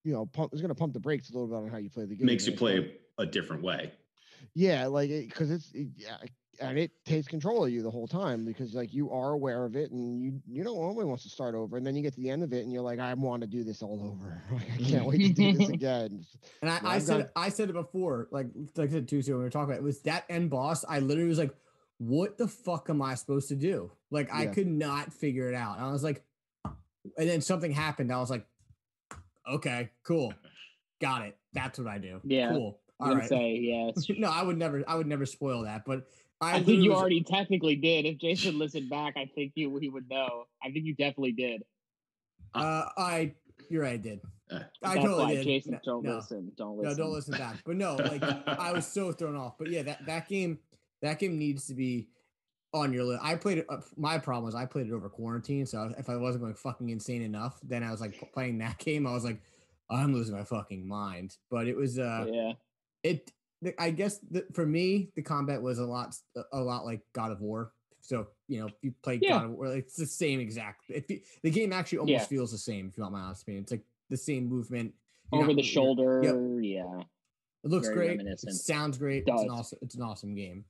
Speaker 3: it's going to pump the brakes a little bit on how you play the game.
Speaker 4: Makes you play a different way.
Speaker 3: Yeah, like because and it takes control of you the whole time because like you are aware of it and you don't only wants to start over, and then you get to the end of it and you're like, I want to do this all over. Like, I can't wait to do this again.
Speaker 1: And I said it before, like I said Tuesday when we were talking about it, was that end boss. I literally was like, what the fuck am I supposed to do? Like I could not figure it out. And I was like, and then something happened. I was like, okay, cool. Got it. That's what I do.
Speaker 2: Yeah.
Speaker 1: Cool. All right. No, I would never spoil that, but
Speaker 2: I think you already technically did. If Jason listened back, I think he would know. I think you definitely did.
Speaker 1: You're right, I did. I
Speaker 2: That's
Speaker 1: totally did.
Speaker 2: Jason, don't listen.
Speaker 1: No, don't listen back. But no, like I was so thrown off. But yeah, that game needs to be on your list. I played it. My problem was I played it over quarantine. So if I wasn't going fucking insane enough, then I was like playing that game. I was like, I'm losing my fucking mind. But it was I guess for me the combat was a lot like God of War. So if you play God of War, it's the same exact. The game actually almost feels the same. If you want my honest opinion, it's like the same movement
Speaker 2: over the shoulder.
Speaker 1: Yep.
Speaker 2: Yeah,
Speaker 1: it looks great. It sounds great. It's an awesome game.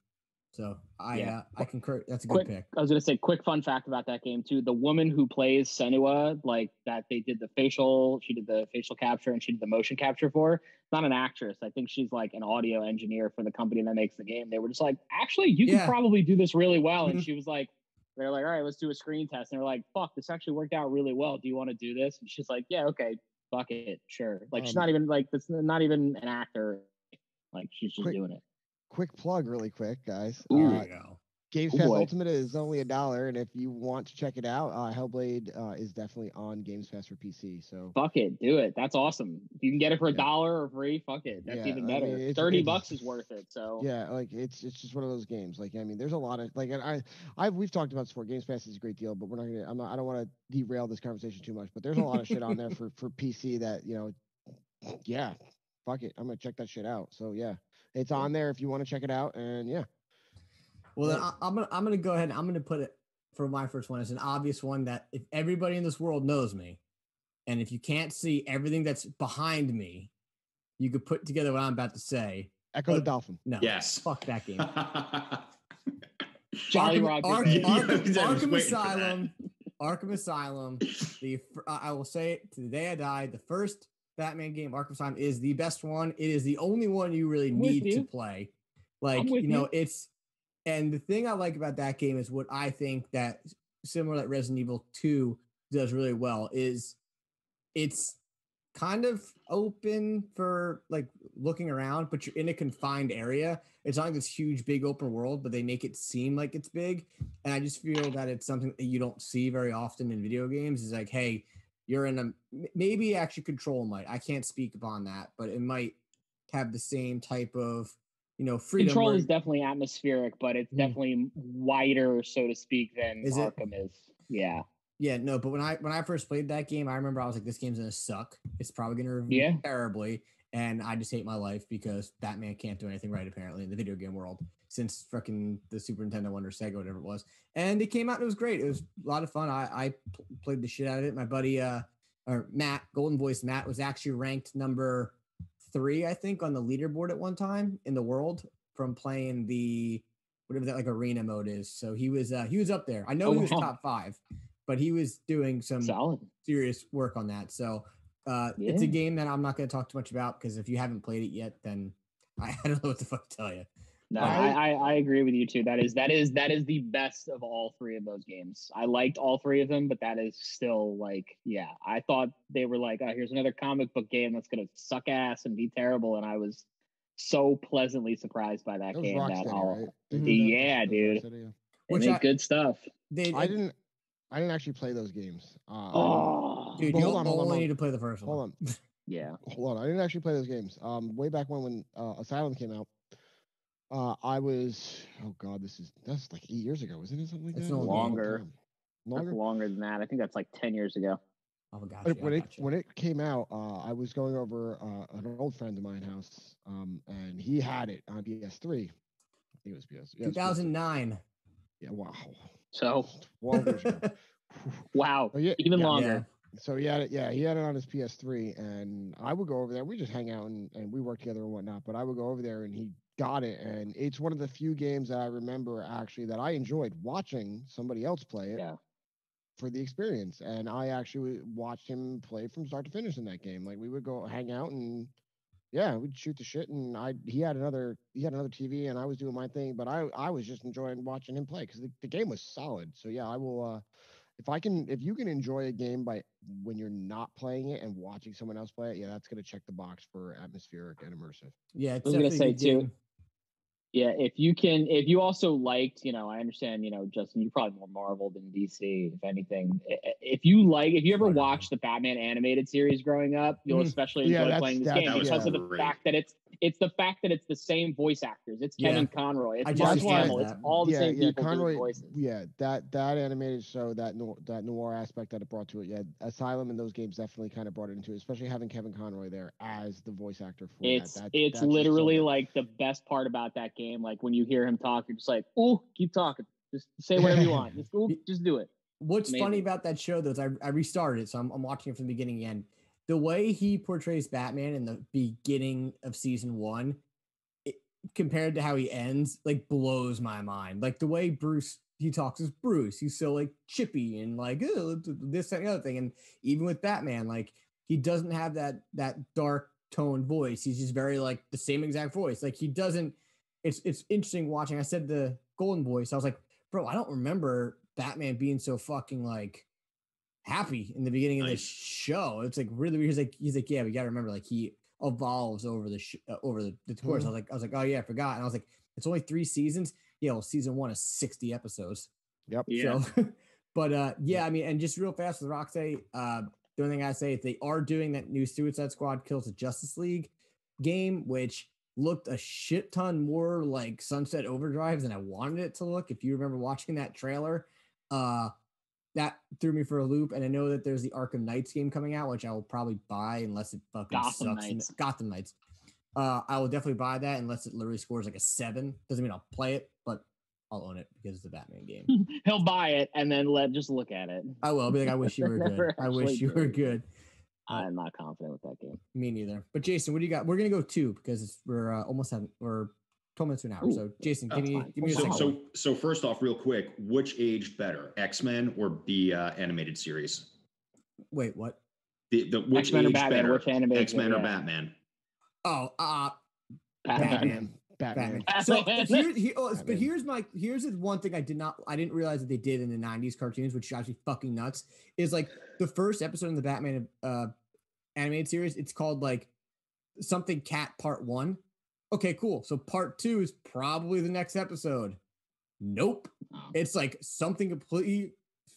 Speaker 1: So I concur. That's a good pick.
Speaker 2: I was gonna say quick fun fact about that game too. The woman who plays Senua, like that, they did the facial. She did the facial capture and she did the motion capture for. Not an actress. I think she's like an audio engineer for the company that makes the game. They were just like, actually, you could probably do this really well. And she was like, they're like, all right, let's do a screen test. And they're like, fuck, this actually worked out really well. Do you want to do this? And she's like, yeah, okay, fuck it, sure. Like she's not even like this. Not even an actor. Like she's just doing it.
Speaker 3: Quick plug, really quick, guys.
Speaker 1: There you go.
Speaker 3: Games Pass Ultimate is only $1, and if you want to check it out, Hellblade is definitely on Games Pass for PC. So
Speaker 2: fuck it, do it. That's awesome. If you can get it for $1 or free, fuck it. That's even better. I mean, $30 is worth it. So
Speaker 3: like it's just one of those games. Like I mean, there's a lot of like, and we've talked about this before. Games Pass is a great deal, but we're not gonna. I don't want to derail this conversation too much. But there's a lot of shit on there for PC that fuck it, I'm gonna check that shit out. So yeah, it's on there if you want to check it out, and yeah.
Speaker 1: Well, then I'm gonna go ahead and I'm gonna put it for my first one as an obvious one that if everybody in this world knows me, and if you can't see everything that's behind me, you could put together what I'm about to say.
Speaker 3: Echo the Dolphin.
Speaker 1: No.
Speaker 4: Yes.
Speaker 1: Fuck that game.
Speaker 2: Arkham
Speaker 1: Asylum. Arkham Asylum. I will say it to the day I die. The first Batman game, Arkham Asylum, is the best one. It is the only one you really need to play. Like, and the thing I like about that game is what I think that similar like Resident Evil 2 does really well is it's kind of open for like looking around, but you're in a confined area. It's not like this huge, big open world, but they make it seem like it's big. And I just feel that it's something that you don't see very often in video games. Is like, hey, you're in a maybe actually Control might. I can't speak upon that, but it might have the same type of freedom.
Speaker 2: Control is definitely atmospheric, but it's definitely wider, so to speak, than Arkham is. Yeah.
Speaker 1: Yeah, no, but when I first played that game, I remember I was like, this game's gonna suck. It's probably gonna review terribly, and I just hate my life because Batman can't do anything right apparently in the video game world since freaking the Super Nintendo one or Sega, whatever it was. And it came out and it was great. It was a lot of fun. I played the shit out of it. My buddy or Matt, Golden Voice Matt, was actually ranked number 3, I think, on the leaderboard at one time in the world from playing the whatever that like arena mode is. So he was up there. I know he was top 5. But he was doing some serious work on that. So it's a game that I'm not going to talk too much about because if you haven't played it yet, then I don't know what the fuck to tell you.
Speaker 2: No, I agree with you too. That is the best of all 3 of those games. I liked all 3 of them, but that is still like, I thought they were like, oh, here's another comic book game that's going to suck ass and be terrible. And I was so pleasantly surprised by that game.
Speaker 3: Rocksteady,
Speaker 2: right? Dude.
Speaker 3: Rocksteady,
Speaker 2: They made good stuff.
Speaker 3: I didn't actually play those games.
Speaker 1: Dude, you only need to play the first one.
Speaker 3: Hold on.
Speaker 2: Yeah.
Speaker 3: Hold on. I didn't actually play those games. Way back when Asylum came out, I was that's like 8 years ago, isn't it? Something like that.
Speaker 2: It's longer. That's longer than that. I think that's like 10 years ago.
Speaker 1: Oh, gotcha.
Speaker 3: When it came out, I was going over an old friend of mine's house, and he had it on PS3. I think it was PS.
Speaker 1: 2009.
Speaker 3: Yeah. Wow.
Speaker 2: So
Speaker 3: 12 years ago.
Speaker 2: Wow. Even longer.
Speaker 3: Yeah. So he had it on his PS3, and I would go over there. We just hang out and we work together and whatnot. But I would go over there, and he got it, and it's one of the few games that I remember actually that I enjoyed watching somebody else play it for the experience. And I actually watched him play from start to finish in that game. Like we would go hang out and we'd shoot the shit, and he had another TV, and I was doing my thing, but I was just enjoying watching him play because the game was solid. So I will. If you can enjoy a game when you're not playing it and watching someone else play it, that's gonna check the box for atmospheric and immersive.
Speaker 1: Yeah,
Speaker 2: I was gonna say too. Yeah, if you also liked, I understand, Justin, you're probably more Marvel than DC, if anything. If you ever watched the Batman animated series growing up, you'll especially enjoy playing this game because of the fact that it's the same voice actors. It's Kevin Conroy. It's Mark Hamill. It's all the same people doing voices.
Speaker 3: Yeah, that animated show, that noir aspect that it brought to it. Yeah, Asylum and those games definitely kind of brought it into it, especially having Kevin Conroy there as the voice actor for
Speaker 2: it's literally like the best part about that game. Like when you hear him talk, you're just like, oh, keep talking. Just say whatever you want. Just do it.
Speaker 1: What's funny about that show, though, is I restarted it, so I'm watching it from the beginning again. The way he portrays Batman in the beginning of season 1, compared to how he ends, like blows my mind. Like the way he talks as Bruce, he's so like chippy and like this and the other thing. And even with Batman, like he doesn't have that dark toned voice. He's just very like the same exact voice. Like he doesn't. It's interesting watching. I said the Golden Voice. I was like, bro, I don't remember Batman being so fucking like happy in the beginning of the show. It's like really weird. He's like, yeah, we got to remember, like he evolves over the course. I was like, oh yeah, I forgot. And I was like, it's only 3 seasons. Yeah, well, season 1 is 60 episodes.
Speaker 3: Yep.
Speaker 1: Yeah. So, but I mean, and just real fast with Rocksteady, the only thing I say is they are doing that new Suicide Squad Kills the Justice League game, which looked a shit ton more like Sunset Overdrive than I wanted it to look. If you remember watching that trailer, that threw me for a loop. And I know that there's the Arkham Knights game coming out, which I will probably buy unless it fucking sucks. Gotham Knights. I will definitely buy that unless it literally scores like a 7. Doesn't mean I'll play it, but I'll own it because it's a Batman game.
Speaker 2: He'll buy it and then just look at it.
Speaker 1: I will. I'll be like, I wish you were good. I wish you were good.
Speaker 2: I'm not confident with that game.
Speaker 1: Me neither. But Jason, what do you got? We're gonna go 2 because we're almost having 12 minutes to an hour. Ooh, so Jason, give me a second.
Speaker 4: So first off, real quick, which aged better, X-Men or the animated series?
Speaker 1: Wait, what?
Speaker 4: which
Speaker 2: X-Men or
Speaker 4: age
Speaker 2: Batman?
Speaker 4: better?
Speaker 2: Which animated?
Speaker 4: X-Men or Batman?
Speaker 1: Oh,
Speaker 3: Batman.
Speaker 1: So here's the one thing I didn't realize that they did in the 90s cartoons, which drives me fucking nuts, is like the first episode in the Batman animated series, it's called like something Cat Part 1. Okay, cool. So Part 2 is probably the next episode. Nope. It's like something completely,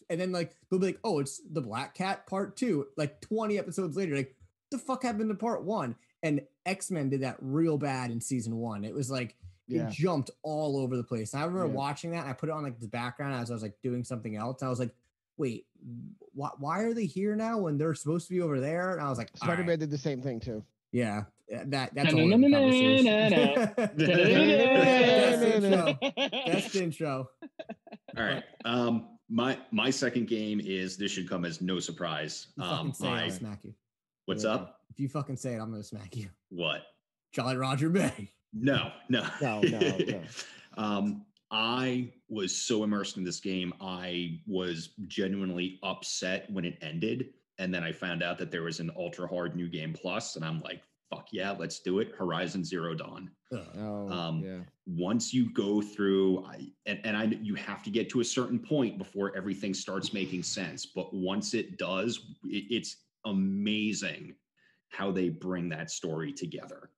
Speaker 1: and then like they'll be like, oh, it's the Black Cat Part 2, like 20 episodes later, like the fuck happened to Part 1? And X-Men did that real bad in season 1. It was like it jumped all over the place. And I remember watching that, and I put it on like the background as I was like doing something else. And I was like, wait, why are they here now when they're supposed to be over there? And I was like,
Speaker 3: Spider-Man did the same thing too.
Speaker 1: Yeah, that's a whole other conversation. That's the intro.
Speaker 4: All right. My second game is, this should come as no surprise.
Speaker 1: Fucking say it, I'll smack you.
Speaker 4: What's up?
Speaker 1: If you fucking say it, I'm gonna smack you.
Speaker 4: What?
Speaker 1: Jolly Roger Bay.
Speaker 4: No.
Speaker 3: No.
Speaker 4: I was so immersed in this game. I was genuinely upset when it ended. And then I found out that there was an ultra hard new game plus, and I'm like, fuck yeah, let's do it. Horizon Zero Dawn. Once you go through, you have to get to a certain point before everything starts making sense. But once it does, it's amazing how they bring that story together.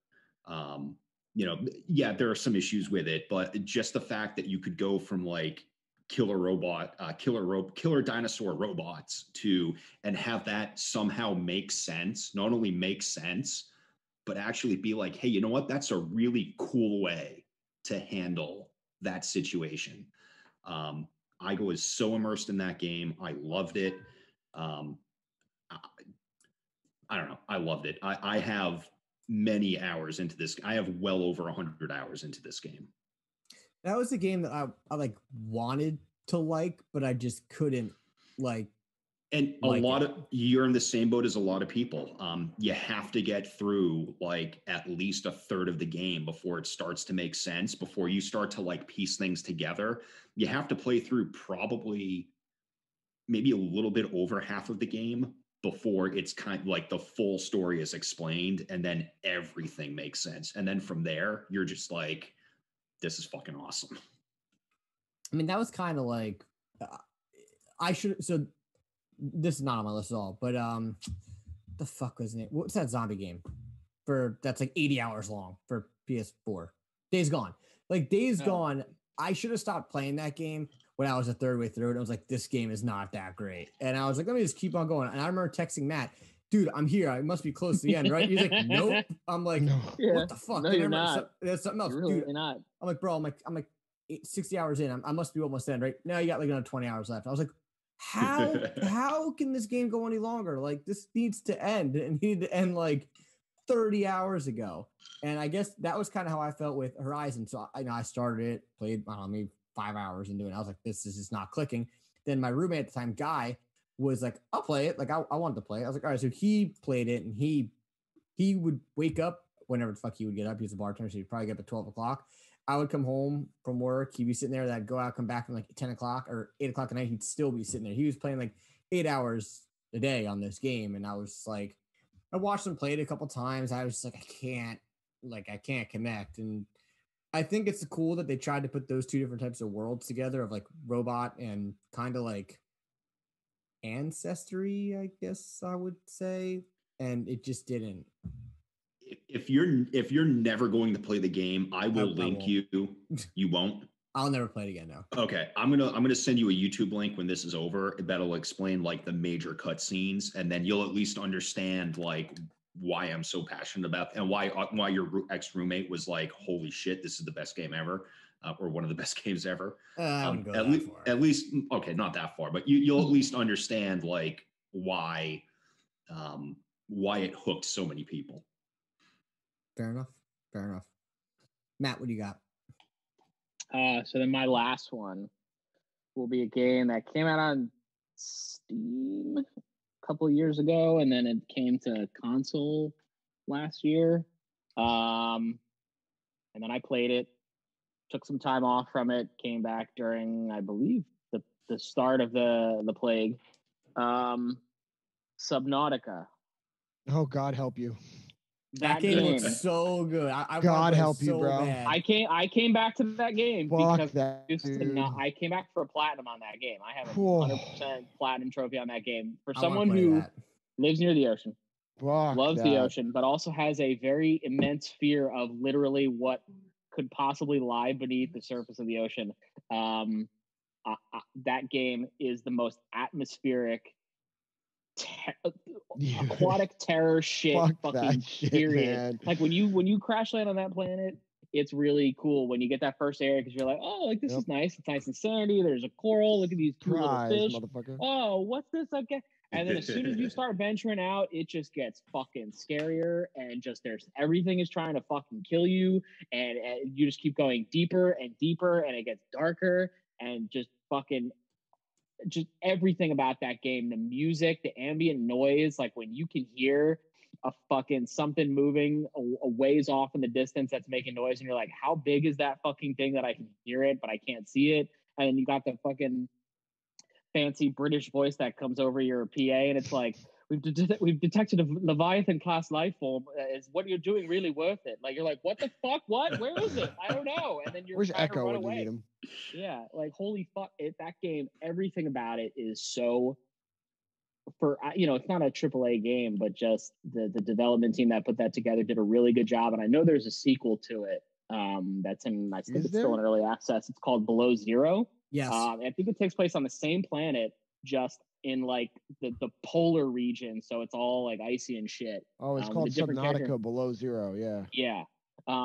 Speaker 4: There are some issues with it, but just the fact that you could go from like killer dinosaur robots and have that somehow make sense, not only make sense, but actually be like, hey, you know what? That's a really cool way to handle that situation. I was so immersed in that game. I loved it. I don't know. I loved it. I have many hours into this. I have well over 100 hours into this game.
Speaker 1: That was the game that I like wanted to like, but I just couldn't like.
Speaker 4: And you're in the same boat as a lot of people. You have to get through like at least a third of the game before it starts to make sense, before you start to like piece things together. You have to play through probably maybe a little bit over half of the game before it's kind of like the full story is explained, and then everything makes sense. And then from there, you're just like, this is fucking awesome.
Speaker 1: I mean, that was kind of like, so this is not on my list at all, but the fuck was it? What's that zombie game that's like 80 hours long for PS4? Days Gone. Like Days Gone, I should have stopped playing that game when I was a third way through it. I was like, this game is not that great. And I was like, let me just keep on going. And I remember texting Matt, dude, I'm here. I must be close to the end, right? He's like, nope. I'm like, what the fuck?
Speaker 2: No, you're not.
Speaker 1: There's something else.
Speaker 2: You're really
Speaker 1: dude,
Speaker 2: not.
Speaker 1: I'm like, bro, I'm like 60 hours in. I must be almost in, right? Now you got like another 20 hours left. I was like, how can this game go any longer? Like this needs to end. It needed to end like 30 hours ago. And I guess that was kind of how I felt with Horizon. So I started it, played, maybe 5 hours into it. I was like, this is just not clicking. Then my roommate at the time, Guy, was like, I'll play it. Like I wanted to play it. I was like, all right. So he played it, and he would wake up whenever the fuck he would get up. He's a bartender, so he'd probably get up at 12 o'clock. I would come home from work. He'd be sitting there. I'd go out, come back from like 10 o'clock or 8 o'clock at night. He'd still be sitting there. He was playing like 8 hours a day on this game. And I was like, I watched him play it a couple times. I was like, I can't connect. And I think it's cool that they tried to put those two different types of worlds together of like robot and kind of like ancestry, I guess I would say. And it just didn't.
Speaker 4: If you're never going to play the game, I will link you. You won't?
Speaker 1: I'll never play it again now.
Speaker 4: Okay. I'm gonna send you a YouTube link when this is over that'll explain like the major cutscenes, and then you'll at least understand like why I'm so passionate about and why your ex-roommate was like, holy shit, this is the best game ever, or one of the best games ever.
Speaker 1: I wouldn't go that far.
Speaker 4: At least, okay, not that far, but you'll at least understand like why it hooked so many people.
Speaker 1: Fair enough. Matt, what do you got?
Speaker 2: So then my last one will be a game that came out on Steam a couple of years ago, and then it came to console last year. And then I played it, took some time off from it, came back during, I believe, the start of the plague. Subnaudica.
Speaker 3: Oh, God help you.
Speaker 1: That game looks so good. I
Speaker 3: God help you,
Speaker 1: so
Speaker 3: bro.
Speaker 1: Bad.
Speaker 2: I came back to that game
Speaker 3: Fuck
Speaker 2: because
Speaker 3: that,
Speaker 2: I came back for a platinum on that game. I have a 100% platinum trophy on that game. For someone who lives near the ocean, loves the ocean, but also has a very immense fear of literally what could possibly lie beneath the surface of the ocean. That game is the most atmospheric, aquatic terror shit. Fucking
Speaker 3: shit,
Speaker 2: period.
Speaker 3: Man.
Speaker 2: Like when you crash land on that planet, it's really cool when you get that first area because you're like, oh, like this is nice. It's nice and sandy. There's a coral. Look at these cute little fish. Oh, what's this? Okay. And then as soon as you start venturing out, it just gets fucking scarier and just everything is trying to fucking kill you. And you just keep going deeper and deeper and it gets darker and just everything about that game, the music, the ambient noise, like when you can hear a fucking something moving a ways off in the distance that's making noise and you're like, how big is that fucking thing that I can hear it but I can't see it? And then you got the fucking fancy British voice that comes over your PA and it's like, we've detected a Leviathan class life form. Is what you're doing really worth it? Like you're like, what the fuck? What? Where is it? I don't know. And then you're
Speaker 3: where's
Speaker 2: trying
Speaker 3: Echo
Speaker 2: to run
Speaker 3: when
Speaker 2: away.
Speaker 3: You need him?
Speaker 2: Yeah, like holy fuck! That game, everything about it is so. It's not a AAA game, but just the development team that put that together did a really good job. And I know there's a sequel to it. That's in. I think it's still in early access. It's called Below Zero.
Speaker 1: Yes.
Speaker 2: I think it takes place on the same planet, just in like the polar region, so it's all like icy and shit.
Speaker 3: Oh, it's called Subnautica Below Zero. Yeah.
Speaker 2: Yeah.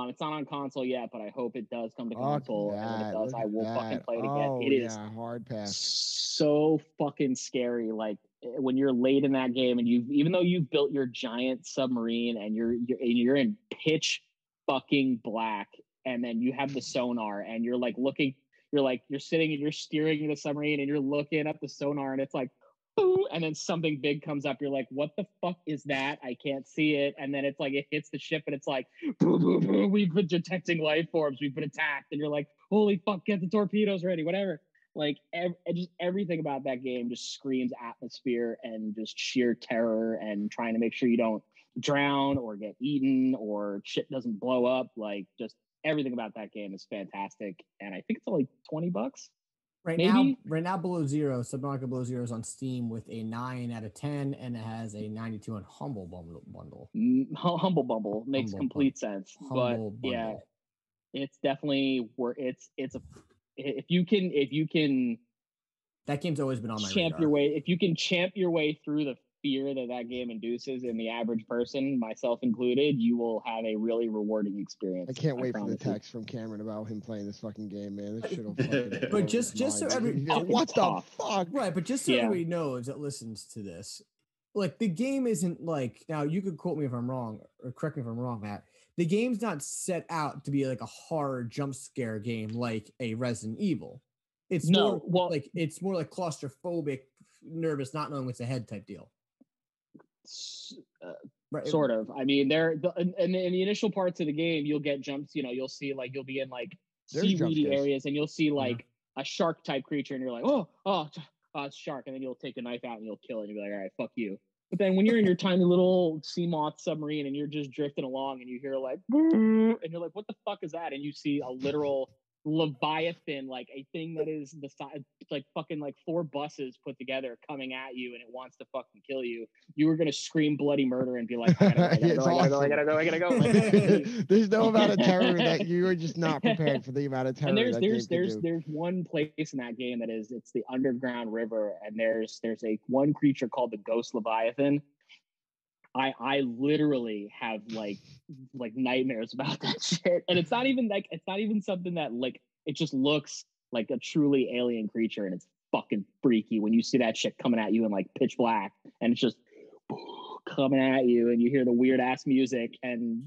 Speaker 2: It's not on console yet, but I hope it does come to console. And when it does, I will fucking play it again. It is
Speaker 3: hard pass.
Speaker 2: So fucking scary. Like when you're late in that game, and even though you've built your giant submarine and you're in pitch fucking black, and then you have the sonar, and you're like looking. You're sitting and you're steering the submarine and you're looking at the sonar and it's like, boo, and then something big comes up. You're like, what the fuck is that? I can't see it. And then it's like, it hits the ship and it's like, boo, boo, boo. We've been detecting life forms. We've been attacked. And you're like, holy fuck, get the torpedoes ready, whatever. Like just everything about that game just screams atmosphere and just sheer terror and trying to make sure you don't drown or get eaten or shit doesn't blow up. Like just everything about that game is fantastic, and I think it's only $20
Speaker 1: right now. Below Zero, Subnautica Below Zero is on Steam with a 9 out of 10, and it has a 92 on Humble Bundle.
Speaker 2: Humble Bundle makes complete sense, but yeah, it's definitely where it's if you can.
Speaker 1: That game's always been on my radar.
Speaker 2: If you can champ your way through the fear that game induces in the average person, myself included, you will have a really rewarding experience.
Speaker 3: I can't wait for the text from Cameron about him playing this fucking game, man. This shit will fucking.
Speaker 1: But just so
Speaker 3: what the fuck?
Speaker 1: Right, but just so everybody knows that listens to this, like the game isn't like, now you could quote me if I'm wrong or correct me if I'm wrong, Matt. The game's not set out to be like a horror jump scare game like a Resident Evil. It's more like claustrophobic, nervous, not knowing what's ahead type deal.
Speaker 2: Right. Sort of. I mean, in the initial parts of the game, you'll get jumps. You'll see like you'll be in like seaweedy areas, and you'll see like a shark type creature, and you're like, it's shark, and then you'll take a knife out and you'll kill it, and you'll be like, all right, fuck you. But then when you're in your tiny little sea moth submarine and you're just drifting along, and you hear like, and you're like, what the fuck is that? And you see a literal Leviathan, like a thing that is the size, like fucking like 4 buses put together coming at you, and it wants to fucking kill you. You were gonna scream bloody murder and be like, I gotta go.
Speaker 3: There's no amount of terror that you are just not prepared for the amount of terror.
Speaker 2: And there's one place in that game that it's the underground river, and there's a one creature called the Ghost Leviathan. I literally have like nightmares about that shit, and it's not even something that like it just looks like a truly alien creature, and it's fucking freaky when you see that shit coming at you in like pitch black, and it's just coming at you, and you hear the weird ass music, and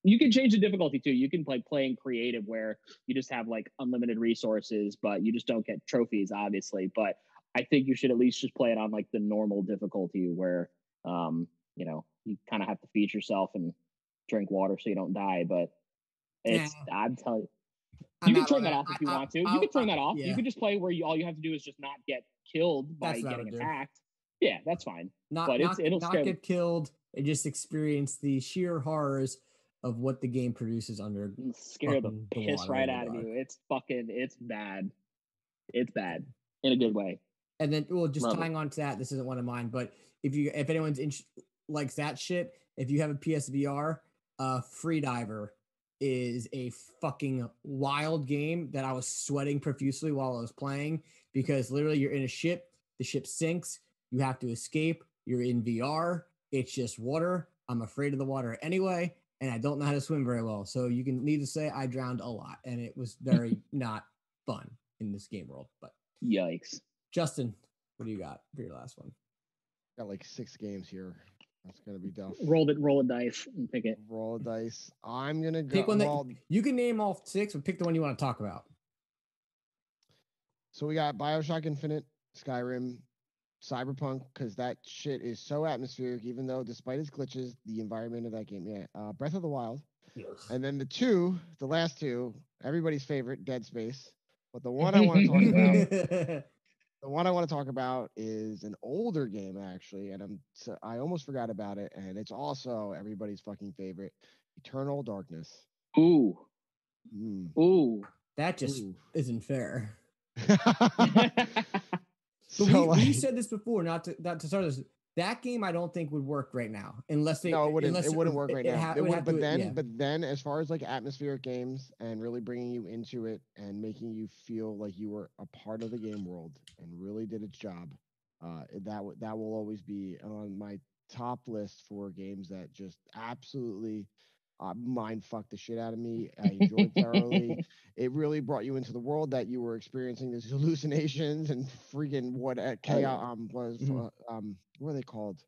Speaker 2: you can change the difficulty too. You can like play in creative where you just have like unlimited resources, but you just don't get trophies, obviously. But I think you should at least just play it on like the normal difficulty where you kind of have to feed yourself and drink water so you don't die. But I'm telling you, you can turn that off if you want to. You can turn that off. You can just play where all you have to do is just not get killed by getting attacked. Yeah, that's fine.
Speaker 1: Not get killed and just experience the sheer horrors of what the game produces under.
Speaker 2: Scare the piss right out of you. It's bad. It's bad in a good way.
Speaker 1: And then, well, just tying on to that, this isn't one of mine, but if anyone's likes that shit, if you have a PSVR, Freediver is a fucking wild game that I was sweating profusely while I was playing, because literally you're in a ship, the ship sinks, you have to escape, you're in VR, it's just water. I'm afraid of the water anyway, and I don't know how to swim very well. So you can need to say I drowned a lot, and it was very not fun in this game world. But
Speaker 2: yikes.
Speaker 1: Justin, what do you got for your last one?
Speaker 3: Got like 6 games here. That's gonna be tough.
Speaker 2: Roll a dice and pick it.
Speaker 3: Roll a dice. I'm gonna go.
Speaker 1: Pick one that you can name all 6, but pick the one you want to talk about.
Speaker 3: So we got BioShock Infinite, Skyrim, Cyberpunk, because that shit is so atmospheric. Even though, despite its glitches, the environment of that game, Breath of the Wild. Yes. And then the last two, everybody's favorite, Dead Space. But the one I want to talk about. The one I want to talk about is an older game, actually, and I almost forgot about it, and it's also everybody's fucking favorite, Eternal Darkness.
Speaker 2: Ooh.
Speaker 1: Ooh. That just isn't fair.
Speaker 3: So
Speaker 1: we said this before, not to start this. That game I don't think would work right now, unless they.
Speaker 3: No, it wouldn't. It wouldn't work right now.
Speaker 1: But
Speaker 3: then, as far as like atmospheric games and really bringing you into it and making you feel like you were a part of the game world and really did its job, that will always be on my top list for games that just absolutely mind fucked the shit out of me. I enjoyed thoroughly. It really brought you into the world that you were experiencing these hallucinations and freaking what chaos was. What are they called?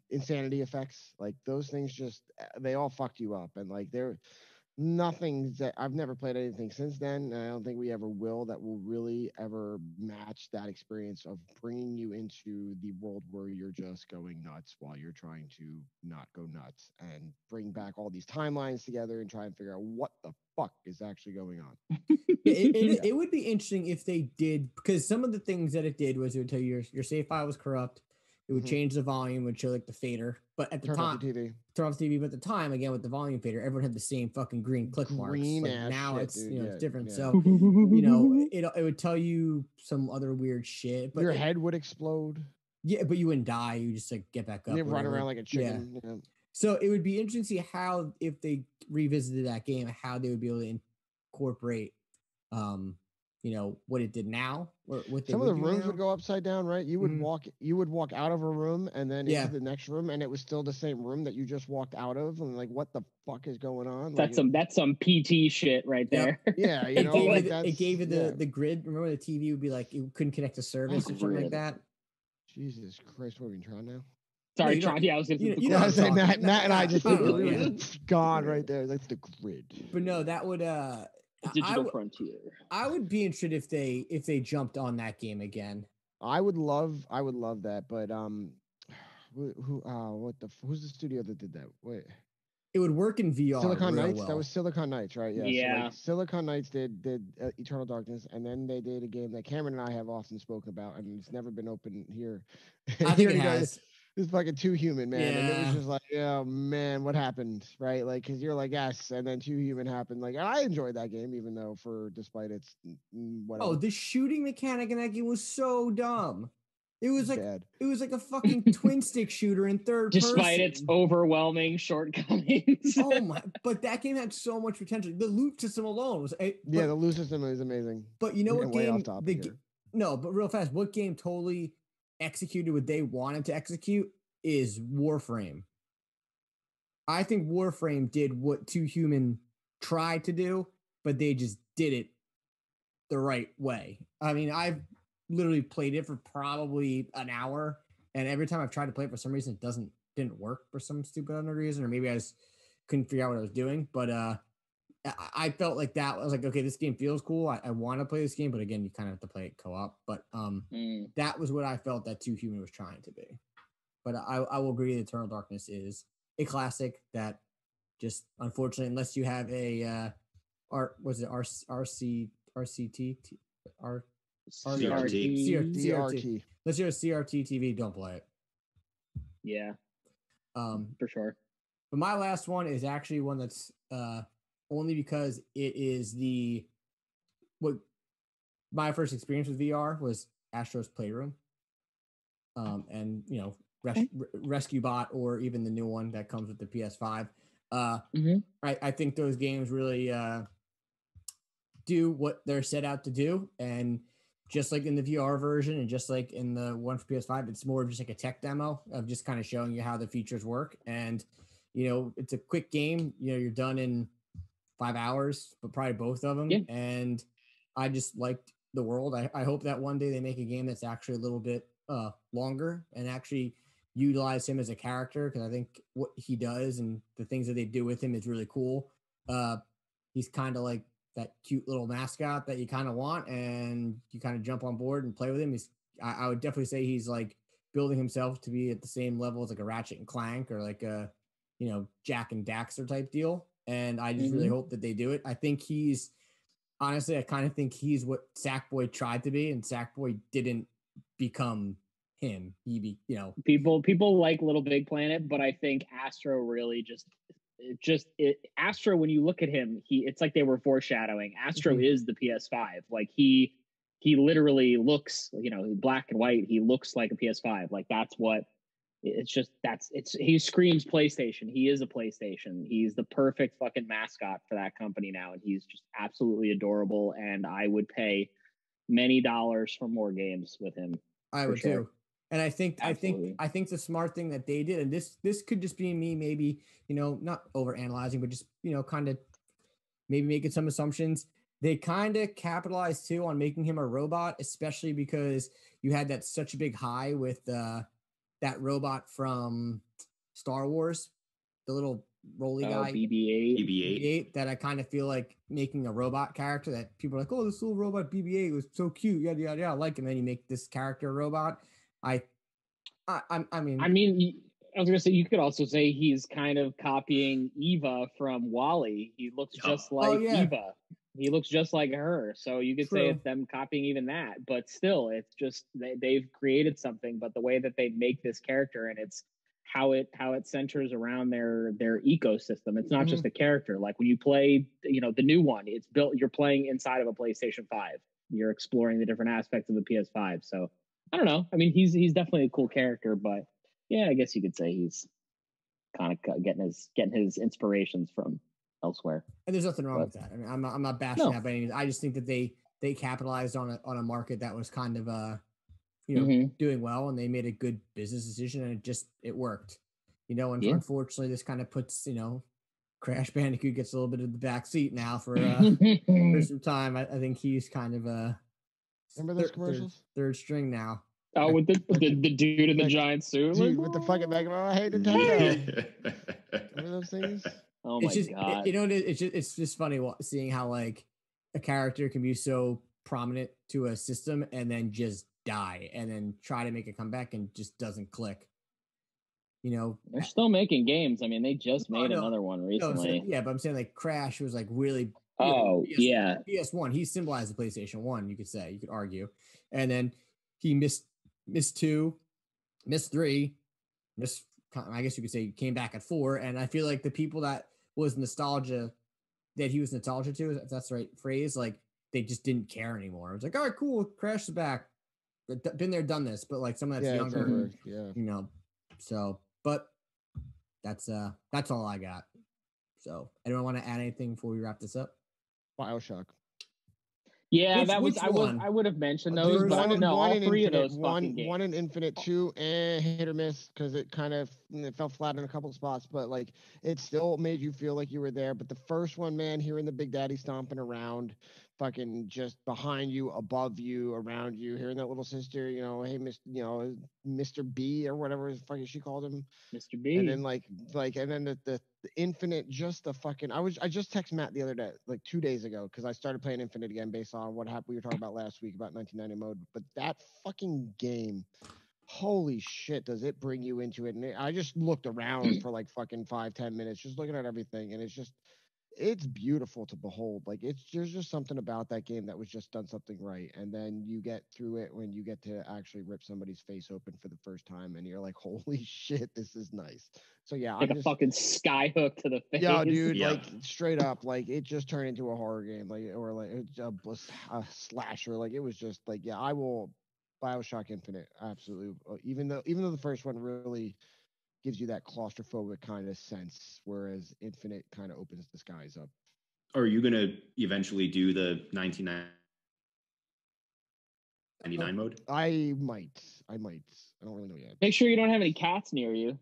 Speaker 3: Insanity effects. Like those things just they all fucked you up, and like they're nothing that I've never played anything since then, and I don't think we ever will that will really ever match that experience of bringing you into the world where you're just going nuts while you're trying to not go nuts and bring back all these timelines together and try and figure out what the fuck is actually going on.
Speaker 1: It would be interesting if they did, because some of the things that it did was it would tell you your save file was corrupt. It would change the volume, would show like the fader. But at the time, turn off the TV. But at the time, again with the volume fader, everyone had the same fucking green click marks. Like now shit, it's it's different. Yeah. So it would tell you some other weird shit. But
Speaker 3: your head would explode.
Speaker 1: Yeah, but you wouldn't die. You just like get back up.
Speaker 3: You run around like a chicken.
Speaker 1: Yeah. So it would be interesting to see how, if they revisited that game, how they would be able to incorporate what it did now.
Speaker 3: Some of the rooms would go upside down, right? You would walk out of a room and then into the next room, and it was still the same room that you just walked out of. And like, what the fuck is going on?
Speaker 2: That's some PT shit right there.
Speaker 3: Yep. Yeah,
Speaker 1: it gave you the grid. Remember the TV would be like it couldn't connect to service or something like that.
Speaker 3: Jesus Christ, what are we trying now?
Speaker 2: Sorry, Tron. Yeah, I was
Speaker 3: gonna say Matt and I just gone right there. That's the grid.
Speaker 1: But no, that would
Speaker 2: digital frontier. I
Speaker 1: would be interested if they jumped on that game again.
Speaker 3: I would love that, but who's the studio that did that? Wait.
Speaker 1: It would work in VR.
Speaker 3: Silicon Knights.
Speaker 1: Well.
Speaker 3: That was Silicon Knights, right? Yeah.
Speaker 2: Yeah.
Speaker 3: So like Silicon Knights did Eternal Darkness, and then they did a game that Cameron and I have often spoken about, and it's never been open here.
Speaker 1: I think it has.
Speaker 3: It's fucking Too Human, man. Yeah. And it was just like, oh man, what happened, right? Like, because you're like, yes, and then Too Human happened. Like, I enjoyed that game, even though despite its whatever.
Speaker 1: Oh, the shooting mechanic in that game was so dumb. It was like bad. It was like a fucking twin stick shooter in third person.
Speaker 2: Despite its overwhelming shortcomings.
Speaker 1: Oh my! But that game had so much potential. The loot system alone was.
Speaker 3: The loot system is amazing.
Speaker 1: But you know what game? No, but real fast, what game totally executed what they wanted to execute is Warframe. I think Warframe did what Too Human tried to do, but they just did it the right way. I mean, I've literally played it for probably an hour, and every time I've tried to play it, for some reason it didn't work for some stupid other reason, or maybe I just couldn't figure out what I was doing. But I felt like that. I was like, okay, this game feels cool. I want to play this game, but again, you kind of have to play it co-op. But that was what I felt that Too Human was trying to be. But I will agree that Eternal Darkness is a classic that just, unfortunately, unless you have a CRT. unless you're a CRT TV, don't play it.
Speaker 2: Yeah. For sure.
Speaker 1: But my last one is actually one that's only because it is what my first experience with VR was Astro's Playroom. And Rescue Bot, or even the new one that comes with the PS5. I think those games really do what they're set out to do, and just like in the VR version and just like in the one for PS5, it's more of just like a tech demo of just kind of showing you how the features work. And it's a quick game. You're done in 5 hours, but probably both of them. And I just liked the world. I hope that one day they make a game that's actually a little bit longer and actually utilize him as a character, because I think what he does and the things that they do with him is really cool. He's kind of like that cute little mascot that you kind of want, and you kind of jump on board and play with him. I would definitely say he's like building himself to be at the same level as like a Ratchet and Clank or like a Jack and Daxter type deal. And I just really hope that they do it. I think I kind of think he's what Sackboy tried to be, and Sackboy didn't become him.
Speaker 2: People like Little Big Planet, but I think Astro really Astro, when you look at him, it's like they were foreshadowing. Astro is the PS5. Like he literally looks, black and white. He looks like a PS5. Like he screams PlayStation. He is a PlayStation. He's the perfect fucking mascot for that company now, and he's just absolutely adorable. And I would pay many dollars for more games with him.
Speaker 1: I would too. And I think the smart thing that they did, and this could just be me, maybe, not over analyzing, but just, kind of maybe making some assumptions. They kind of capitalized too on making him a robot, especially because you had that such a big high with that robot from Star Wars, the little rolly guy, BB-8, that I kind of feel like making a robot character that people are like, oh, this little robot BB-8 was so cute, yada yada yada. Like, and then you make this character a robot. I mean,
Speaker 2: I was gonna say, you could also say he's kind of copying Eva from WALL-E. He looks just like Eva. He looks just like her. So you could say it's them copying even that, but still, it's just they've created something. But the way that they make this character, and it's how it centers around their ecosystem. It's not just a character. Like when you play, the new one, it's built. You're playing inside of a PlayStation 5. You're exploring the different aspects of the PS5. So I don't know. I mean, he's definitely a cool character, but yeah, I guess you could say he's kind of getting his inspirations from elsewhere.
Speaker 1: And there's nothing wrong with that. I mean, I'm not bashing that by any means. I just think that they capitalized on a market that was kind of doing well, and they made a good business decision, and it worked. Unfortunately, this kind of puts Crash Bandicoot gets a little bit of the back seat now for some time. I think he's kind of
Speaker 3: remember those commercials?
Speaker 1: Third string now.
Speaker 2: Oh, with the dude in the giant suit,
Speaker 3: dude with the fucking bag. Oh, I hate Nintendo. Remember those things?
Speaker 2: Oh my god!
Speaker 1: It's just funny seeing how like a character can be so prominent to a system and then just die, and then try to make a comeback and just doesn't click.
Speaker 2: They're still making games. I mean, they just made another one recently.
Speaker 1: But I'm saying like Crash was like really. PS1. He symbolized the PlayStation 1. You could argue, and then he missed 2, missed 3, I guess you could say he came back at 4. And I feel like the people that he was nostalgia to, if that's the right phrase, like they just didn't care anymore. It was like, all right, cool, Crash is back. Been there, done this. But like someone that's younger, So, but that's all I got. So, anyone want to add anything before we wrap this up?
Speaker 3: BioShock.
Speaker 2: Yeah, I would have mentioned those, but all three of those fucking games.
Speaker 3: One in Infinite, 2 hit or miss, because it fell flat in a couple spots, but like it still made you feel like you were there. But the first one, man, hearing the Big Daddy stomping around, fucking just behind you, above you, around you, hearing that little sister, hey, Mr. B or whatever fucking she called him,
Speaker 2: Mr. B,
Speaker 3: and then and then the Infinite, just the fucking. I just texted Matt the other day, like 2 days ago, because I started playing Infinite again based on what happened. We were talking about last week about 1990 mode, but that fucking game, holy shit, does it bring you into it? And I just looked around for like fucking 5-10 minutes, just looking at everything, and it's just. it's beautiful to behold. Like there's just something about that game that was just done something right, and then you get through it when you get to actually rip somebody's face open for the first time, and you're like, holy shit, this is nice. So yeah,
Speaker 2: like a fucking sky hook to the face.
Speaker 3: Yeah, dude, like straight up, like it just turned into a horror game, like or like a slasher. Like it was just like, yeah, I will BioShock Infinite, absolutely. Even though the first one really gives you that claustrophobic kind of sense, whereas Infinite kind of opens the skies up.
Speaker 4: Are you going to eventually do the 1999 mode?
Speaker 3: I might. I don't really know yet.
Speaker 2: Make sure you don't have any cats near you.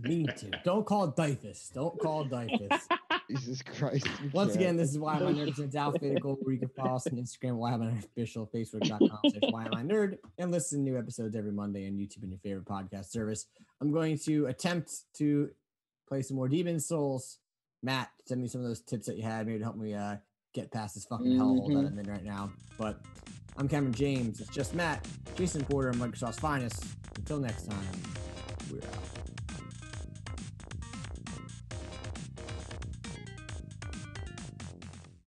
Speaker 1: Me too. Don't call it Dyfus. Don't call it Dyfus.
Speaker 3: Jesus Christ.
Speaker 1: Once again, this is Why Am I Nerd? It's Alpha Gold, where you can follow us on Instagram, Why Am I Nerd Official, Facebook.com/Why Am I Nerd, and listen to new episodes every Monday on YouTube and your favorite podcast service. I'm going to attempt to play some more Demon's Souls. Matt, send me some of those tips that you had, maybe to help me get past this fucking hellhole that I'm in right now. But I'm Cameron James. It's just Matt, Jason Porter, and Microsoft's finest. Until next time, we're out.